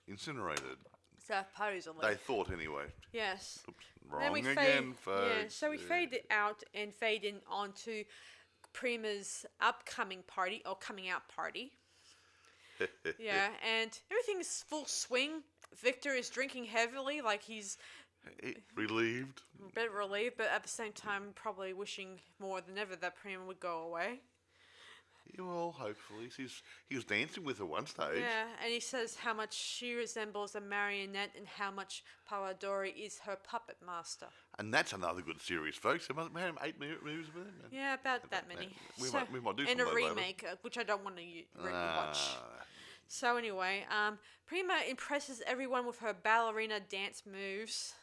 [SPEAKER 2] incinerated.
[SPEAKER 1] Supposedly.
[SPEAKER 2] They thought anyway.
[SPEAKER 1] Yes.
[SPEAKER 2] Oops,
[SPEAKER 1] Then
[SPEAKER 2] wrong again, folks.
[SPEAKER 1] Yeah, so we fade it out and fade in onto Prima's upcoming party, or coming out party. Yeah, and everything's full swing. Victor is drinking heavily, like he's
[SPEAKER 2] Relieved.
[SPEAKER 1] a bit relieved, but at the same time probably wishing more than ever that Prima would go away.
[SPEAKER 2] Yeah, well, hopefully. He was dancing with her one stage.
[SPEAKER 1] Yeah, and he says how much she resembles a marionette and how much Polidori is her puppet master.
[SPEAKER 2] And that's another good series, folks. We had 8 movies with it.
[SPEAKER 1] Yeah, about that many.
[SPEAKER 2] We might do
[SPEAKER 1] and
[SPEAKER 2] some
[SPEAKER 1] a
[SPEAKER 2] of those later.
[SPEAKER 1] remake, which I don't want to watch. So anyway, Prima impresses everyone with her ballerina dance moves.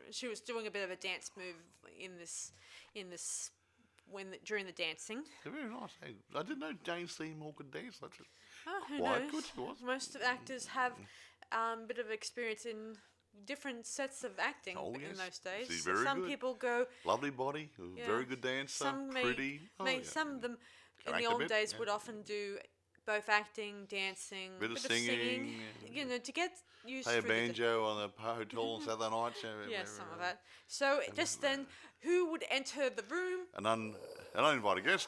[SPEAKER 1] She was doing a bit of a dance move during the dancing.
[SPEAKER 2] They're very nice. Hey, I didn't know Jane Seymour could dance. That's
[SPEAKER 1] Who
[SPEAKER 2] quite
[SPEAKER 1] knows?
[SPEAKER 2] good she was.
[SPEAKER 1] Most of actors have a bit of experience in different sets of acting in those days.
[SPEAKER 2] She's very
[SPEAKER 1] some
[SPEAKER 2] good.
[SPEAKER 1] people go
[SPEAKER 2] Lovely body, very good dancer, pretty.
[SPEAKER 1] Some of them in the
[SPEAKER 2] act a
[SPEAKER 1] old
[SPEAKER 2] bit,
[SPEAKER 1] days
[SPEAKER 2] yeah.
[SPEAKER 1] would often do both acting, dancing,
[SPEAKER 2] Bit of singing,
[SPEAKER 1] to get used
[SPEAKER 2] play a
[SPEAKER 1] to
[SPEAKER 2] banjo on the hotel on Saturday nights.
[SPEAKER 1] Yeah, some of that. So just then, who would enter the room?
[SPEAKER 2] An uninvited guest,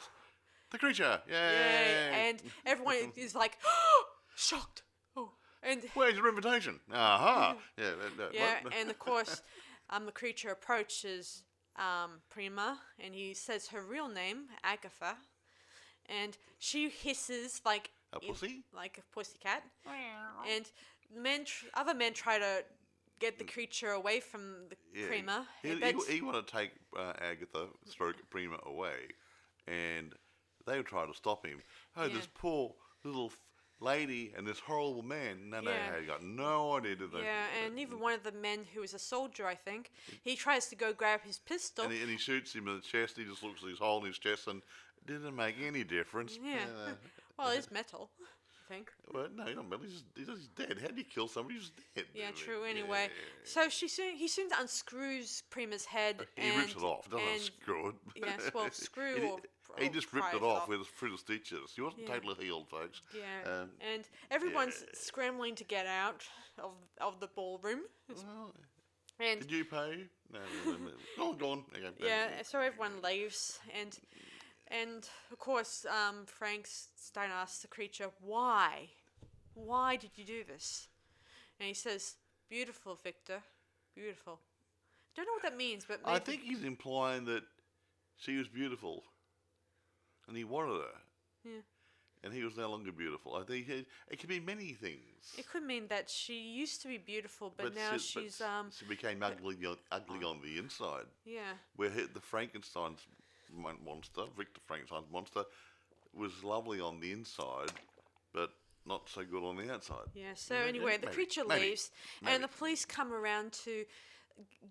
[SPEAKER 2] the creature. Yay!
[SPEAKER 1] Yay! And everyone is like, shocked. Oh, and
[SPEAKER 2] Where's your invitation? Aha!
[SPEAKER 1] yeah, and of course, the creature approaches Prima, and he says her real name, Agatha, and she hisses like
[SPEAKER 2] A pussy?
[SPEAKER 1] like a pussycat, and other men try to get the creature away from the Prima.
[SPEAKER 2] He wanted to take Agatha, Prima away, and they would try to stop him. Oh, this poor little lady and this horrible man. No, he got no idea, did they?
[SPEAKER 1] Yeah, and even one of the men who is a soldier, I think, he tries to go grab his pistol.
[SPEAKER 2] And he shoots him in the chest. He just looks at his hole in his chest, and it didn't make any difference.
[SPEAKER 1] Yeah. Well, it's metal, I think.
[SPEAKER 2] Well, no, he's not metal. He's dead. How do you kill somebody who's dead?
[SPEAKER 1] Yeah, true. Anyway, so he soon unscrews Prima's head.
[SPEAKER 2] He rips it off. Doesn't unscrew it.
[SPEAKER 1] Yes, well, screw
[SPEAKER 2] He just ripped it off through the stitches. He wasn't totally healed, folks.
[SPEAKER 1] Yeah, and everyone's scrambling to get out of the ballroom.
[SPEAKER 2] Well,
[SPEAKER 1] And
[SPEAKER 2] did you pay? No. Go on. Okay,
[SPEAKER 1] yeah, so everyone leaves, and of course, Frankenstein asks the creature, "Why? Why did you do this?" And he says, "Beautiful, Victor, beautiful." Don't know what that means, but maybe.
[SPEAKER 2] I think he's implying that she was beautiful, and he wanted her.
[SPEAKER 1] Yeah.
[SPEAKER 2] And he was no longer beautiful. I think it could be many things.
[SPEAKER 1] It could mean that she used to be beautiful, but now she's
[SPEAKER 2] she became ugly on the inside.
[SPEAKER 1] Yeah.
[SPEAKER 2] Where the Frankenstein's monster, Victor Frankenstein's monster, was lovely on the inside, but not so good on the outside.
[SPEAKER 1] Yeah. So anyway, the creature leaves, and the police come around to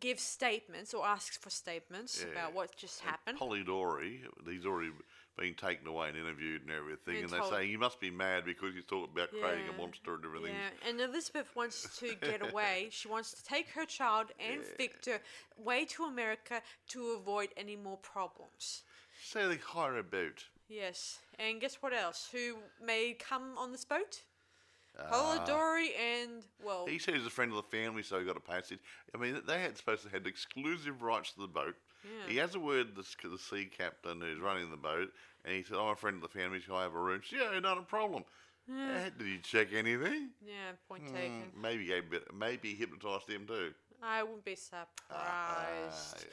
[SPEAKER 1] give statements or ask for statements about what just happened.
[SPEAKER 2] Polidori, he's already been taken away and interviewed and everything, and they say he must be mad because he's talking about creating a monster and everything.
[SPEAKER 1] Yeah, and Elizabeth wants to get away. She wants to take her child and Victor away to America to avoid any more problems.
[SPEAKER 2] So they hire a boat.
[SPEAKER 1] Yes, and guess what else? Who may come on this boat? Polidori and, well...
[SPEAKER 2] He said he's a friend of the family, so he got a passage. I mean, they had supposed to have exclusive rights to the boat. Yeah. He has a word to the sea captain who's running the boat, and he said, I'm a friend of the family, so I have a room. She said, yeah, not a problem. Yeah. Did he check anything?
[SPEAKER 1] Yeah, point taken.
[SPEAKER 2] Maybe he hypnotised him too.
[SPEAKER 1] I wouldn't be surprised.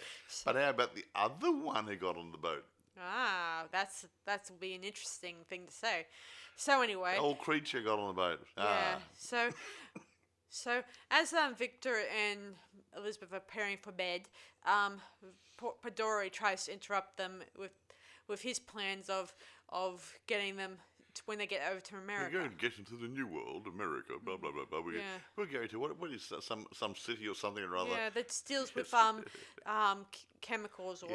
[SPEAKER 2] But how about the other one who got on the boat?
[SPEAKER 1] That's will be an interesting thing to say. So anyway,
[SPEAKER 2] the old creature got on the boat.
[SPEAKER 1] Yeah. So as Victor and Elizabeth are preparing for bed, Polidori tries to interrupt them with his plans of getting them to, when they get over to America.
[SPEAKER 2] We're going to get into the new world, America, blah, blah, blah, blah. We're going to, what is that, some city or something or other?
[SPEAKER 1] Yeah, that deals with chemicals or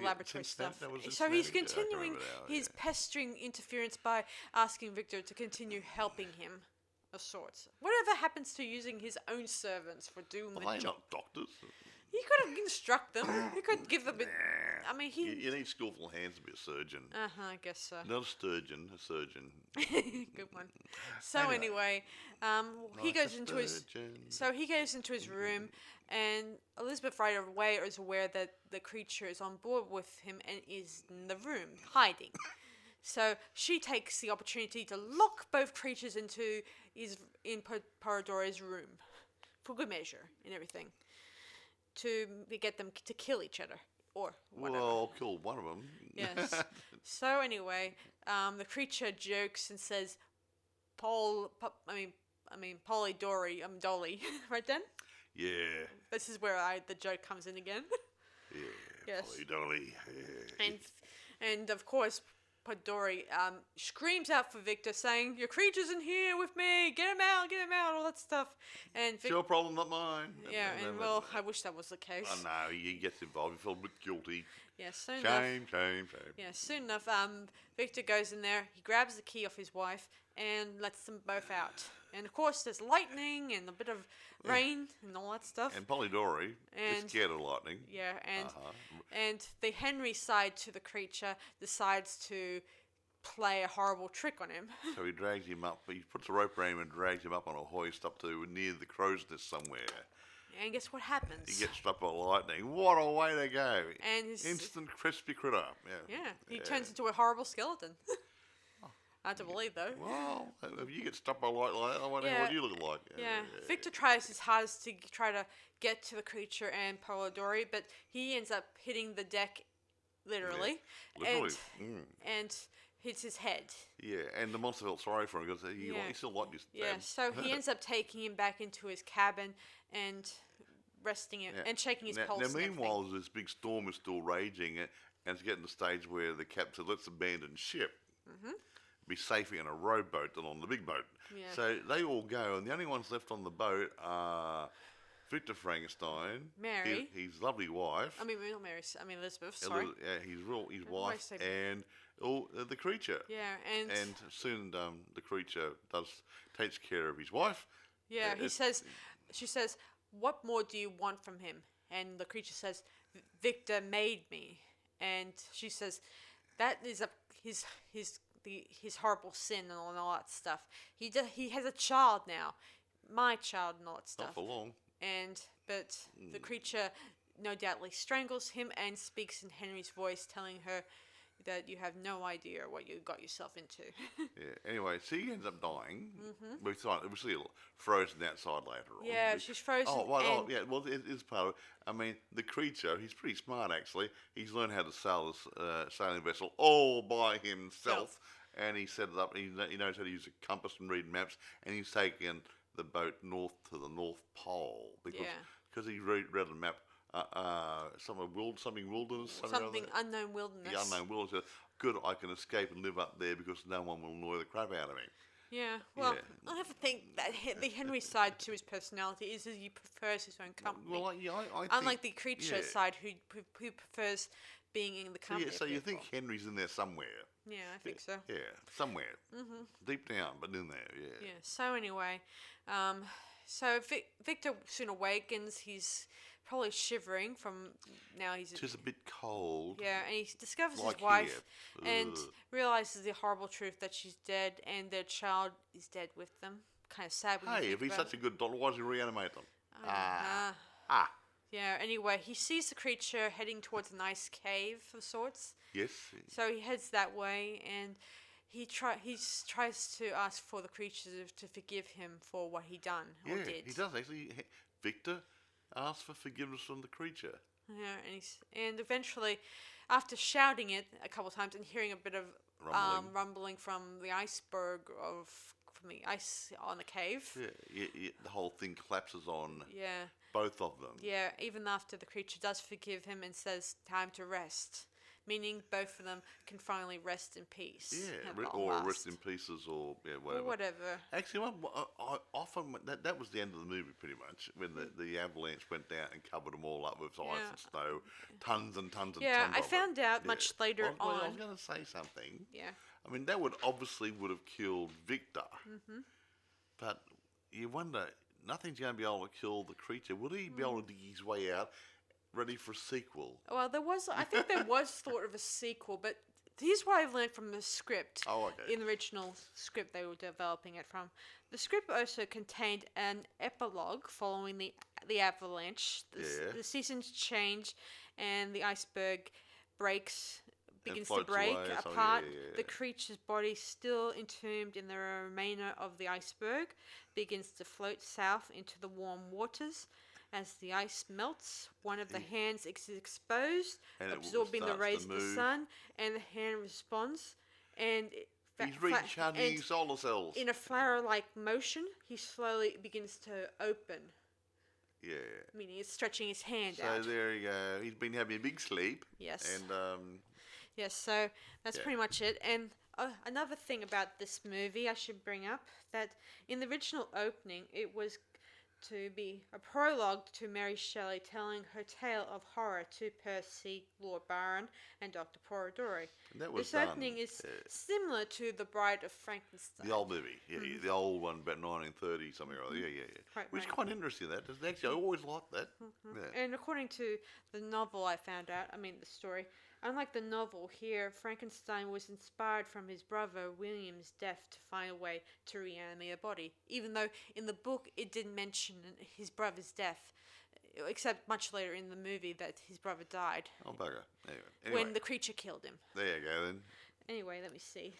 [SPEAKER 1] laboratory stuff. So he's continuing his pestering interference by asking Victor to continue helping him of sorts. Whatever happens to using his own servants for doing the
[SPEAKER 2] They're
[SPEAKER 1] job?
[SPEAKER 2] not doctors.
[SPEAKER 1] He could instruct them. He could give them. I mean,
[SPEAKER 2] You need skillful hands to be a surgeon.
[SPEAKER 1] I guess so.
[SPEAKER 2] Not a sturgeon, a surgeon.
[SPEAKER 1] Good one. So anyway, he goes into his. So he goes into his room, and Elizabeth right away is aware that the creature is on board with him and is in the room hiding. So she takes the opportunity to lock both creatures in Polidori's room, for good measure and everything, to get them to kill each other or whatever.
[SPEAKER 2] Well, kill one of them.
[SPEAKER 1] Yes. So anyway, the creature jokes and says, Polidori, Dolly, right then?
[SPEAKER 2] Yeah.
[SPEAKER 1] This is where the joke comes in again.
[SPEAKER 2] Yeah.
[SPEAKER 1] Yes.
[SPEAKER 2] Polidori. Yeah.
[SPEAKER 1] And of course, Polidori screams out for Victor, saying, "Your creature's in here with me! Get him out! Get him out!" All that stuff. And
[SPEAKER 2] It's your problem, not mine.
[SPEAKER 1] Yeah, and well, I wish that was the case.
[SPEAKER 2] Oh no, he gets involved. He feels a bit guilty.
[SPEAKER 1] Yeah, soon enough.
[SPEAKER 2] Shame.
[SPEAKER 1] Yeah, soon enough. Victor goes in there. He grabs the key off his wife and lets them both out. And of course, there's lightning and a bit of rain and all that stuff.
[SPEAKER 2] And Polidori is scared of lightning.
[SPEAKER 1] Yeah, and the Henry side to the creature decides to play a horrible trick on him.
[SPEAKER 2] So he drags him up. He puts a rope around him and drags him up on a hoist up to near the crow's nest somewhere.
[SPEAKER 1] And guess what happens?
[SPEAKER 2] He gets struck by lightning. What a way to go!
[SPEAKER 1] And his
[SPEAKER 2] instant crispy critter.
[SPEAKER 1] Yeah, he turns into a horrible skeleton. Hard to believe, though.
[SPEAKER 2] Well, if you get struck by lightning, I wonder what you look like.
[SPEAKER 1] Yeah. Victor tries his hardest to try to get to the creature and Polidori, but he ends up hitting the deck, literally. And hits his head.
[SPEAKER 2] Yeah, and the monster felt sorry for him because he still liked his dad.
[SPEAKER 1] Yeah, so he ends up taking him back into his cabin and resting him and checking his pulse.
[SPEAKER 2] Now, meanwhile, this big storm is still raging, and it's getting to the stage where the captain let's abandon ship. Be safer in a rowboat than on the big boat.
[SPEAKER 1] Yeah.
[SPEAKER 2] So they all go, and the only ones left on the boat are Victor Frankenstein,
[SPEAKER 1] Mary,
[SPEAKER 2] his lovely wife.
[SPEAKER 1] I mean, not Mary. I mean Elizabeth. Sorry.
[SPEAKER 2] His wife, and the creature.
[SPEAKER 1] Yeah, and
[SPEAKER 2] soon the creature takes care of his wife.
[SPEAKER 1] Yeah, she says, "What more do you want from him?" And the creature says, "Victor made me." And she says, "That is his horrible sin and all that stuff. He has a child now, my child and all that stuff."
[SPEAKER 2] Not for long.
[SPEAKER 1] But the creature no doubtly strangles him and speaks in Henry's voice, telling her that you have no idea what you got yourself into.
[SPEAKER 2] Yeah. Anyway, so he ends up dying. We see her frozen outside later on.
[SPEAKER 1] Yeah, she's frozen.
[SPEAKER 2] Yeah. Well, it's part of it. I mean, the creature. He's pretty smart, actually. He's learned how to sail this sailing vessel all by himself, and he set it up. He knows how to use a compass and read maps, and he's taken the boat north to the North Pole because he read a map. Something wilderness.
[SPEAKER 1] Something unknown wilderness.
[SPEAKER 2] The unknown wilderness. Good, I can escape and live up there because no one will annoy the crap out of me.
[SPEAKER 1] Yeah, well, I have to think that the Henry side to his personality is that he prefers his own company.
[SPEAKER 2] Well, I think,
[SPEAKER 1] unlike the creature side who prefers being in the company.
[SPEAKER 2] So you think Henry's in there somewhere?
[SPEAKER 1] Yeah, I think so.
[SPEAKER 2] Yeah, somewhere. Deep down, but in there, yeah.
[SPEAKER 1] Yeah, so anyway, so Victor soon awakens. He's probably shivering from now.
[SPEAKER 2] It's a bit cold.
[SPEAKER 1] Yeah, and he discovers
[SPEAKER 2] like
[SPEAKER 1] his wife
[SPEAKER 2] here.
[SPEAKER 1] and realizes the horrible truth that she's dead and their child is dead with them. Kind of sad. When
[SPEAKER 2] if he's such a good doctor, why does he reanimate them?
[SPEAKER 1] Yeah. Anyway, he sees the creature heading towards a nice cave of sorts.
[SPEAKER 2] Yes.
[SPEAKER 1] So he heads that way, and he tries to ask for the creature to forgive him for what he done or did.
[SPEAKER 2] Yeah, he does actually. Victor asks for forgiveness from the creature.
[SPEAKER 1] Yeah, and eventually, after shouting it a couple of times and hearing a bit of rumbling from the iceberg from the ice on the cave.
[SPEAKER 2] Yeah, the whole thing collapses on
[SPEAKER 1] Yeah.
[SPEAKER 2] both of them.
[SPEAKER 1] Yeah, even after the creature does forgive him and says, time to rest. Meaning both of them can finally rest in peace.
[SPEAKER 2] Yeah,
[SPEAKER 1] at long
[SPEAKER 2] or
[SPEAKER 1] last.
[SPEAKER 2] rest in pieces, or whatever.
[SPEAKER 1] Or whatever.
[SPEAKER 2] Actually, I often that was the end of the movie, pretty much, when the avalanche went down and covered them all up with ice and snow, tons and tons and tons.
[SPEAKER 1] Yeah, I
[SPEAKER 2] of
[SPEAKER 1] found
[SPEAKER 2] it.
[SPEAKER 1] out much later
[SPEAKER 2] I was
[SPEAKER 1] on.
[SPEAKER 2] going to say something.
[SPEAKER 1] Yeah.
[SPEAKER 2] I mean, that would have killed Victor, but you wonder, nothing's going to be able to kill the creature. Will he be able to dig his way out, ready for a sequel?
[SPEAKER 1] Well, I think there was thought of a sequel, but here's what I've learned from the script.
[SPEAKER 2] Oh, okay.
[SPEAKER 1] In the original script they were developing it from. The script also contained an epilogue following the avalanche. The seasons change, and the iceberg begins to break
[SPEAKER 2] away,
[SPEAKER 1] apart.
[SPEAKER 2] yeah.
[SPEAKER 1] The creature's body, still entombed in the remainder of the iceberg, begins to float south into the warm waters. As the ice melts, one of the hands is exposed,
[SPEAKER 2] And
[SPEAKER 1] absorbing the rays of the sun, and the hand responds, and
[SPEAKER 2] He's recharging his solar cells.
[SPEAKER 1] in a flower-like motion, he slowly begins to open.
[SPEAKER 2] Yeah.
[SPEAKER 1] Meaning he's stretching his hand
[SPEAKER 2] So
[SPEAKER 1] out.
[SPEAKER 2] there you go. He's been having a big sleep.
[SPEAKER 1] Yes.
[SPEAKER 2] And
[SPEAKER 1] Yes, so that's pretty much it. And another thing about this movie I should bring up, that in the original opening, it was to be a prologue to Mary Shelley telling her tale of horror to Percy, Lord Byron, and Dr. Polidori. This opening is similar to The Bride of Frankenstein.
[SPEAKER 2] the old movie, the old one, about 1930 something or other. Yeah. Which is quite interesting. That actually, I always liked that. Yeah.
[SPEAKER 1] And according to the novel I found out, the story, unlike the novel here, Frankenstein was inspired from his brother William's death to find a way to reanimate a body, even though in the book it didn't mention his brother's death, except much later in the movie that his brother died.
[SPEAKER 2] Oh, bugger. Anyway,
[SPEAKER 1] When the creature killed him.
[SPEAKER 2] there you go then.
[SPEAKER 1] Anyway, let me see.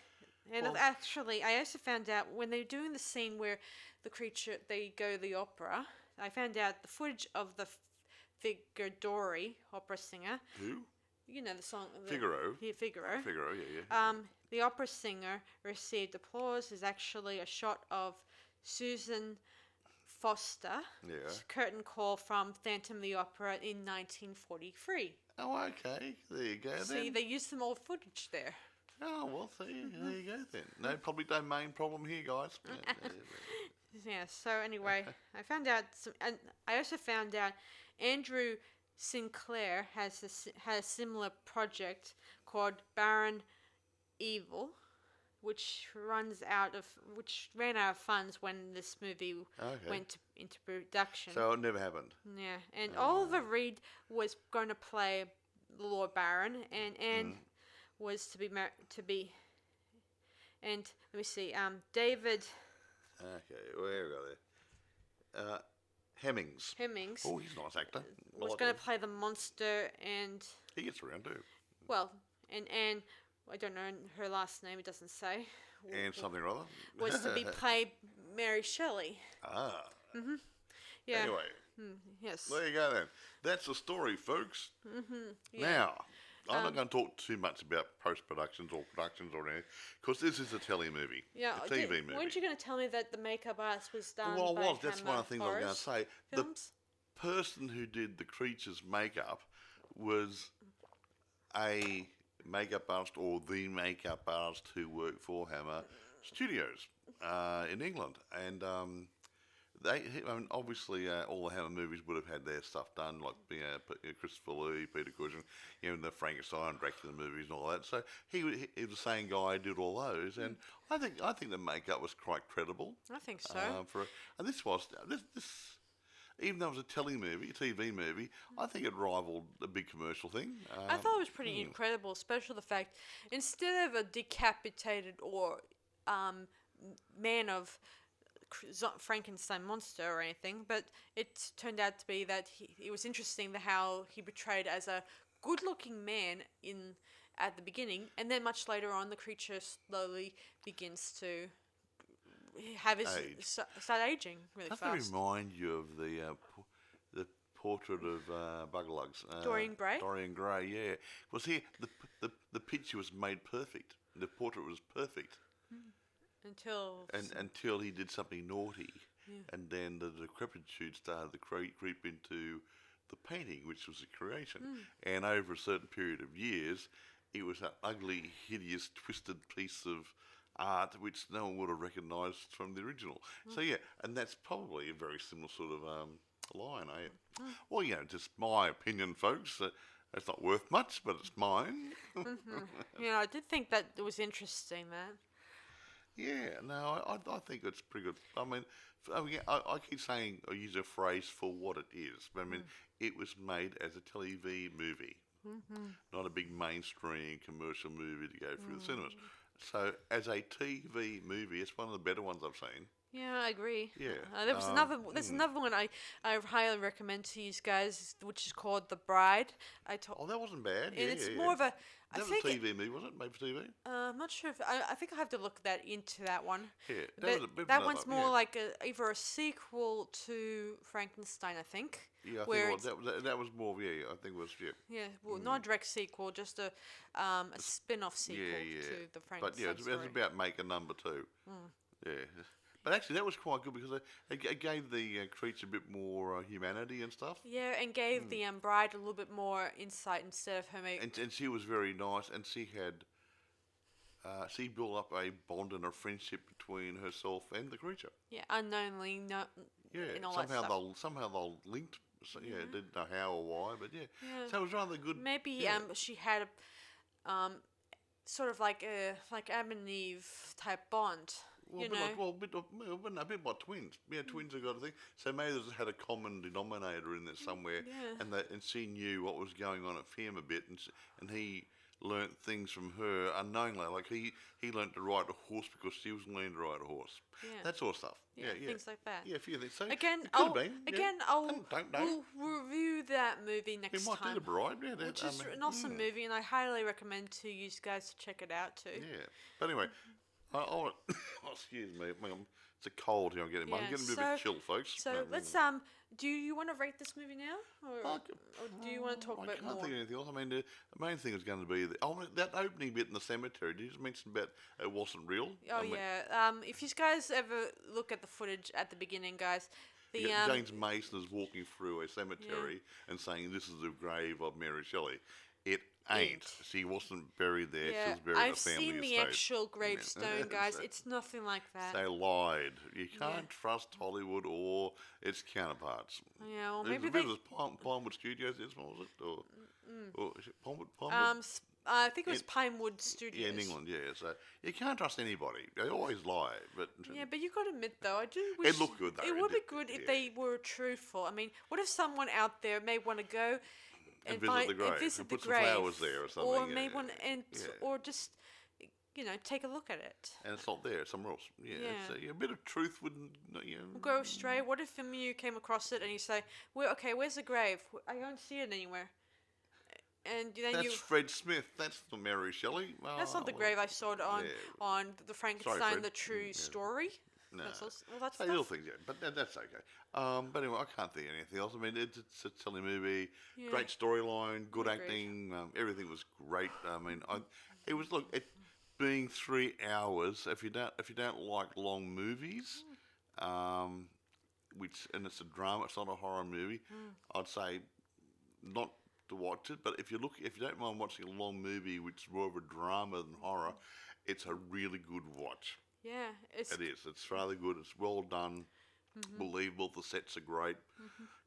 [SPEAKER 1] And actually, I also found out when they're doing the scene where the creature, they go to the opera, I found out the footage of the Polidori opera singer.
[SPEAKER 2] Who?
[SPEAKER 1] You know the song.
[SPEAKER 2] Figaro.
[SPEAKER 1] Yeah, Figaro.
[SPEAKER 2] Figaro, yeah.
[SPEAKER 1] The opera singer received applause is actually a shot of Susan Foster, curtain call from Phantom of the Opera in 1943.
[SPEAKER 2] Oh, okay. There you go
[SPEAKER 1] See,
[SPEAKER 2] then.
[SPEAKER 1] they used some old footage there.
[SPEAKER 2] Oh, well, see, there you go then. No public domain problem here, guys.
[SPEAKER 1] Yeah, so anyway, I found out and I also found out Andrew Sinclair had a similar project called Baron Evil, which ran out of funds when this movie went into production.
[SPEAKER 2] So it never happened.
[SPEAKER 1] Yeah, and Oliver Reed was going to play Lord Baron, and Anne was to be. And let me see, David.
[SPEAKER 2] Okay, where we go there? Hemmings. Oh, he's a nice actor.
[SPEAKER 1] Was going to play the monster, and
[SPEAKER 2] He gets around too.
[SPEAKER 1] well, and Anne, I don't know her last name. It doesn't say.
[SPEAKER 2] And something or other.
[SPEAKER 1] Was to be played Mary Shelley.
[SPEAKER 2] Ah.
[SPEAKER 1] Yeah.
[SPEAKER 2] Anyway,
[SPEAKER 1] Yes.
[SPEAKER 2] there you go then. That's the story, folks.
[SPEAKER 1] Yeah.
[SPEAKER 2] Now, I'm not going to talk too much about post-productions or productions or anything, because this is a telly movie,
[SPEAKER 1] Yeah.
[SPEAKER 2] a TV movie.
[SPEAKER 1] Weren't you going to tell me that the makeup artist was done
[SPEAKER 2] Well,
[SPEAKER 1] by
[SPEAKER 2] I was. That's
[SPEAKER 1] Hammer
[SPEAKER 2] one of the things I was going to
[SPEAKER 1] Forest
[SPEAKER 2] say.
[SPEAKER 1] Films?
[SPEAKER 2] The person who did the creature's makeup was a makeup artist, or the makeup artist who worked for Hammer Studios in England, and obviously all the Hammer movies would have had their stuff done, like Christopher Lee, Peter Cushing, the Frankenstein, Dracula movies, and all that. So he was the same guy who did all those, and I think the makeup was quite credible.
[SPEAKER 1] I think so.
[SPEAKER 2] And this even though it was a TV movie, I think it rivaled a big commercial thing.
[SPEAKER 1] I thought it was pretty incredible, especially the fact instead of a decapitated or man of Frankenstein monster or anything, but it turned out to be that it was interesting how he portrayed as a good-looking man at the beginning, and then much later on, the creature slowly begins to have his start aging really fast.
[SPEAKER 2] Doesn't it remind you of the portrait of Buglugs?
[SPEAKER 1] Dorian Gray?
[SPEAKER 2] Dorian Gray, yeah. Because here, the picture was made perfect. The portrait was perfect. until he did something naughty, and then the decrepitude started to creep into the painting, which was a creation, and over a certain period of years, it was an ugly, hideous, twisted piece of art which no one would have recognised from the original. So yeah, and that's probably a very similar sort of line, eh? Well, just my opinion, folks. It's not worth much, but it's mine.
[SPEAKER 1] Yeah, I did think that it was interesting, that.
[SPEAKER 2] Yeah, no, I think it's pretty good. I keep saying I use a phrase for what it is, but I mean, it was made as a TV movie, not a big mainstream commercial movie to go through the cinemas. So, as a TV movie, it's one of the better ones I've seen.
[SPEAKER 1] Yeah, I agree.
[SPEAKER 2] Yeah.
[SPEAKER 1] There's another one I highly recommend to you guys, which is called The Bride.
[SPEAKER 2] Oh, that wasn't bad.
[SPEAKER 1] And it's more of a. I
[SPEAKER 2] That was
[SPEAKER 1] think
[SPEAKER 2] a TV movie, wasn't it? Made for TV?
[SPEAKER 1] I'm not sure if I think I have to look into that one.
[SPEAKER 2] Yeah,
[SPEAKER 1] But that one's more like either a sequel to Frankenstein, I think.
[SPEAKER 2] Yeah, I think that was more. Yeah, I think it was. Yeah.
[SPEAKER 1] Yeah, well, not a direct sequel, just a spin-off sequel to the Frankenstein
[SPEAKER 2] But yeah, it's about Maker number 2. Yeah. But actually, that was quite good because it gave the creature a bit more humanity and stuff.
[SPEAKER 1] Yeah, and gave the bride a little bit more insight instead of her
[SPEAKER 2] And she was very nice, and she had she built up a bond and a friendship between herself and the creature.
[SPEAKER 1] Yeah, unknowingly,
[SPEAKER 2] Yeah,
[SPEAKER 1] and all that stuff.
[SPEAKER 2] somehow they'll linked. So, didn't know how or why, but yeah. So it was rather good.
[SPEAKER 1] Maybe she had a sort of like Adam and Eve type bond.
[SPEAKER 2] Well, a bit like twins. Yeah, twins have got a thing. So maybe they had a common denominator in there somewhere, and she knew what was going on at Fiem a bit, and he learnt things from her unknowingly. Like he learnt to ride a horse because she was learning to ride a horse. Yeah. That sort of stuff. Yeah,
[SPEAKER 1] things like that.
[SPEAKER 2] Yeah, a few things. So
[SPEAKER 1] We'll review that movie next time.
[SPEAKER 2] We might do The Bride. Yeah,
[SPEAKER 1] which is an awesome movie, and I highly recommend to you guys to check it out too.
[SPEAKER 2] Yeah, but anyway. Excuse me, it's a cold here. I'm getting a bit of a chill, folks.
[SPEAKER 1] So let's do you want to rate this movie now, or do you want to talk about more?
[SPEAKER 2] I can't think of anything else. I mean, the main thing is going to be that opening bit in the cemetery. Did you just mention about it wasn't real?
[SPEAKER 1] Oh if you guys ever look at the footage at the beginning, guys.
[SPEAKER 2] James Mason is walking through a cemetery and saying, "This is the grave of Mary Shelley." It ain't. She wasn't buried there. She was buried in a family
[SPEAKER 1] estate. I've seen the actual gravestone, guys. It's nothing like that.
[SPEAKER 2] They lied. You can't trust Hollywood or its counterparts.
[SPEAKER 1] Yeah, well, maybe
[SPEAKER 2] it was Pinewood Studios. This one was it, or is it Pinewood?
[SPEAKER 1] I think it was Pinewood Studios.
[SPEAKER 2] Yeah, in England. Yeah, so you can't trust anybody. They always lie. But
[SPEAKER 1] but you got to admit, though, I do wish
[SPEAKER 2] it looked good. Though.
[SPEAKER 1] It would be good if they were truthful. I mean, what if someone out there may want to go and visit the grave, and
[SPEAKER 2] put some flowers there or something,
[SPEAKER 1] or maybe or just take a look at it.
[SPEAKER 2] And it's not there; it's somewhere else. Yeah. So a bit of truth wouldn't.
[SPEAKER 1] Go astray. What if you came across it and you say, "Well, okay, where's the grave? I don't see it anywhere." And then
[SPEAKER 2] that's Fred Smith. That's the Mary Shelley.
[SPEAKER 1] That's not the grave I saw it on the Frankenstein the True Story.
[SPEAKER 2] No.
[SPEAKER 1] That's
[SPEAKER 2] little things, but that's okay. But anyway, I can't think of anything else. I mean, it's a silly movie, great storyline, good acting, everything was great. I mean, it was it being 3 hours. If you don't like long movies, and it's a drama, it's not a horror movie. I'd say not to watch it. But if you don't mind watching a long movie, which is more of a drama than horror, it's a really good watch.
[SPEAKER 1] Yeah, it
[SPEAKER 2] is. It's rather good. It's well done, believable. The sets are great,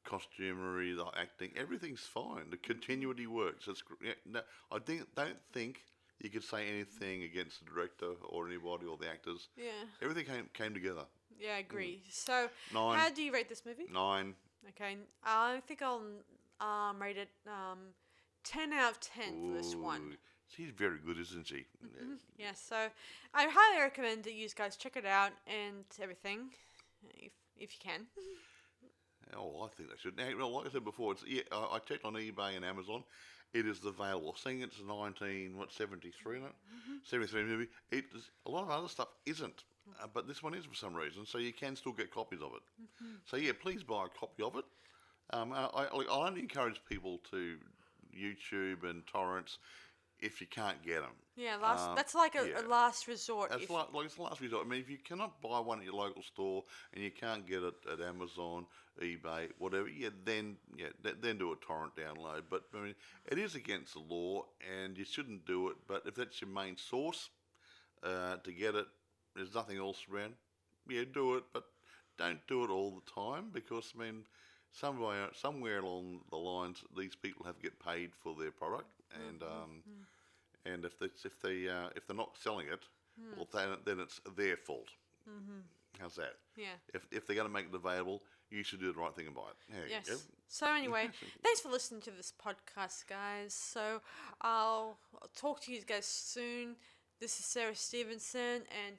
[SPEAKER 2] costumery, the acting, everything's fine. The continuity works. I don't think you could say anything against the director or anybody or the actors. Yeah, everything came together.
[SPEAKER 1] Yeah, I agree. So, 9. How do you rate this movie?
[SPEAKER 2] 9.
[SPEAKER 1] Okay, I think I'll rate it 10 out of 10 for this one.
[SPEAKER 2] She's very good, isn't she?
[SPEAKER 1] Yeah, so I highly recommend that you guys check it out and everything, if you can.
[SPEAKER 2] Oh, I think they should. Now, like I said before, I checked on eBay and Amazon. It is available. Seeing it's 1973, isn't it? 73 movie. A lot of other stuff isn't, but this one is for some reason. So you can still get copies of it. So yeah, please buy a copy of it. I only encourage people to YouTube and torrents if you can't get them.
[SPEAKER 1] Yeah, that's like a last resort.
[SPEAKER 2] That's like it's the last resort. I mean, if you cannot buy one at your local store and you can't get it at Amazon, eBay, whatever, then do a torrent download. But I mean, it is against the law, and you shouldn't do it. But if that's your main source to get it, there's nothing else around. Yeah, do it, but don't do it all the time, because I mean, somewhere along the lines, these people have to get paid for their product, and and if they're not selling it, well, then it's their fault. How's that?
[SPEAKER 1] Yeah.
[SPEAKER 2] If they're going to make it available, you should do the right thing and buy it. There
[SPEAKER 1] Yes.
[SPEAKER 2] you go.
[SPEAKER 1] So anyway, thanks for listening to this podcast, guys. So I'll talk to you guys soon. This is Sarah Stephenson, and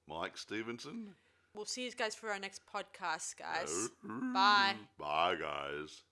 [SPEAKER 2] Mike Stephenson.
[SPEAKER 1] we'll see you guys for our next podcast, guys. Bye.
[SPEAKER 2] Bye, guys.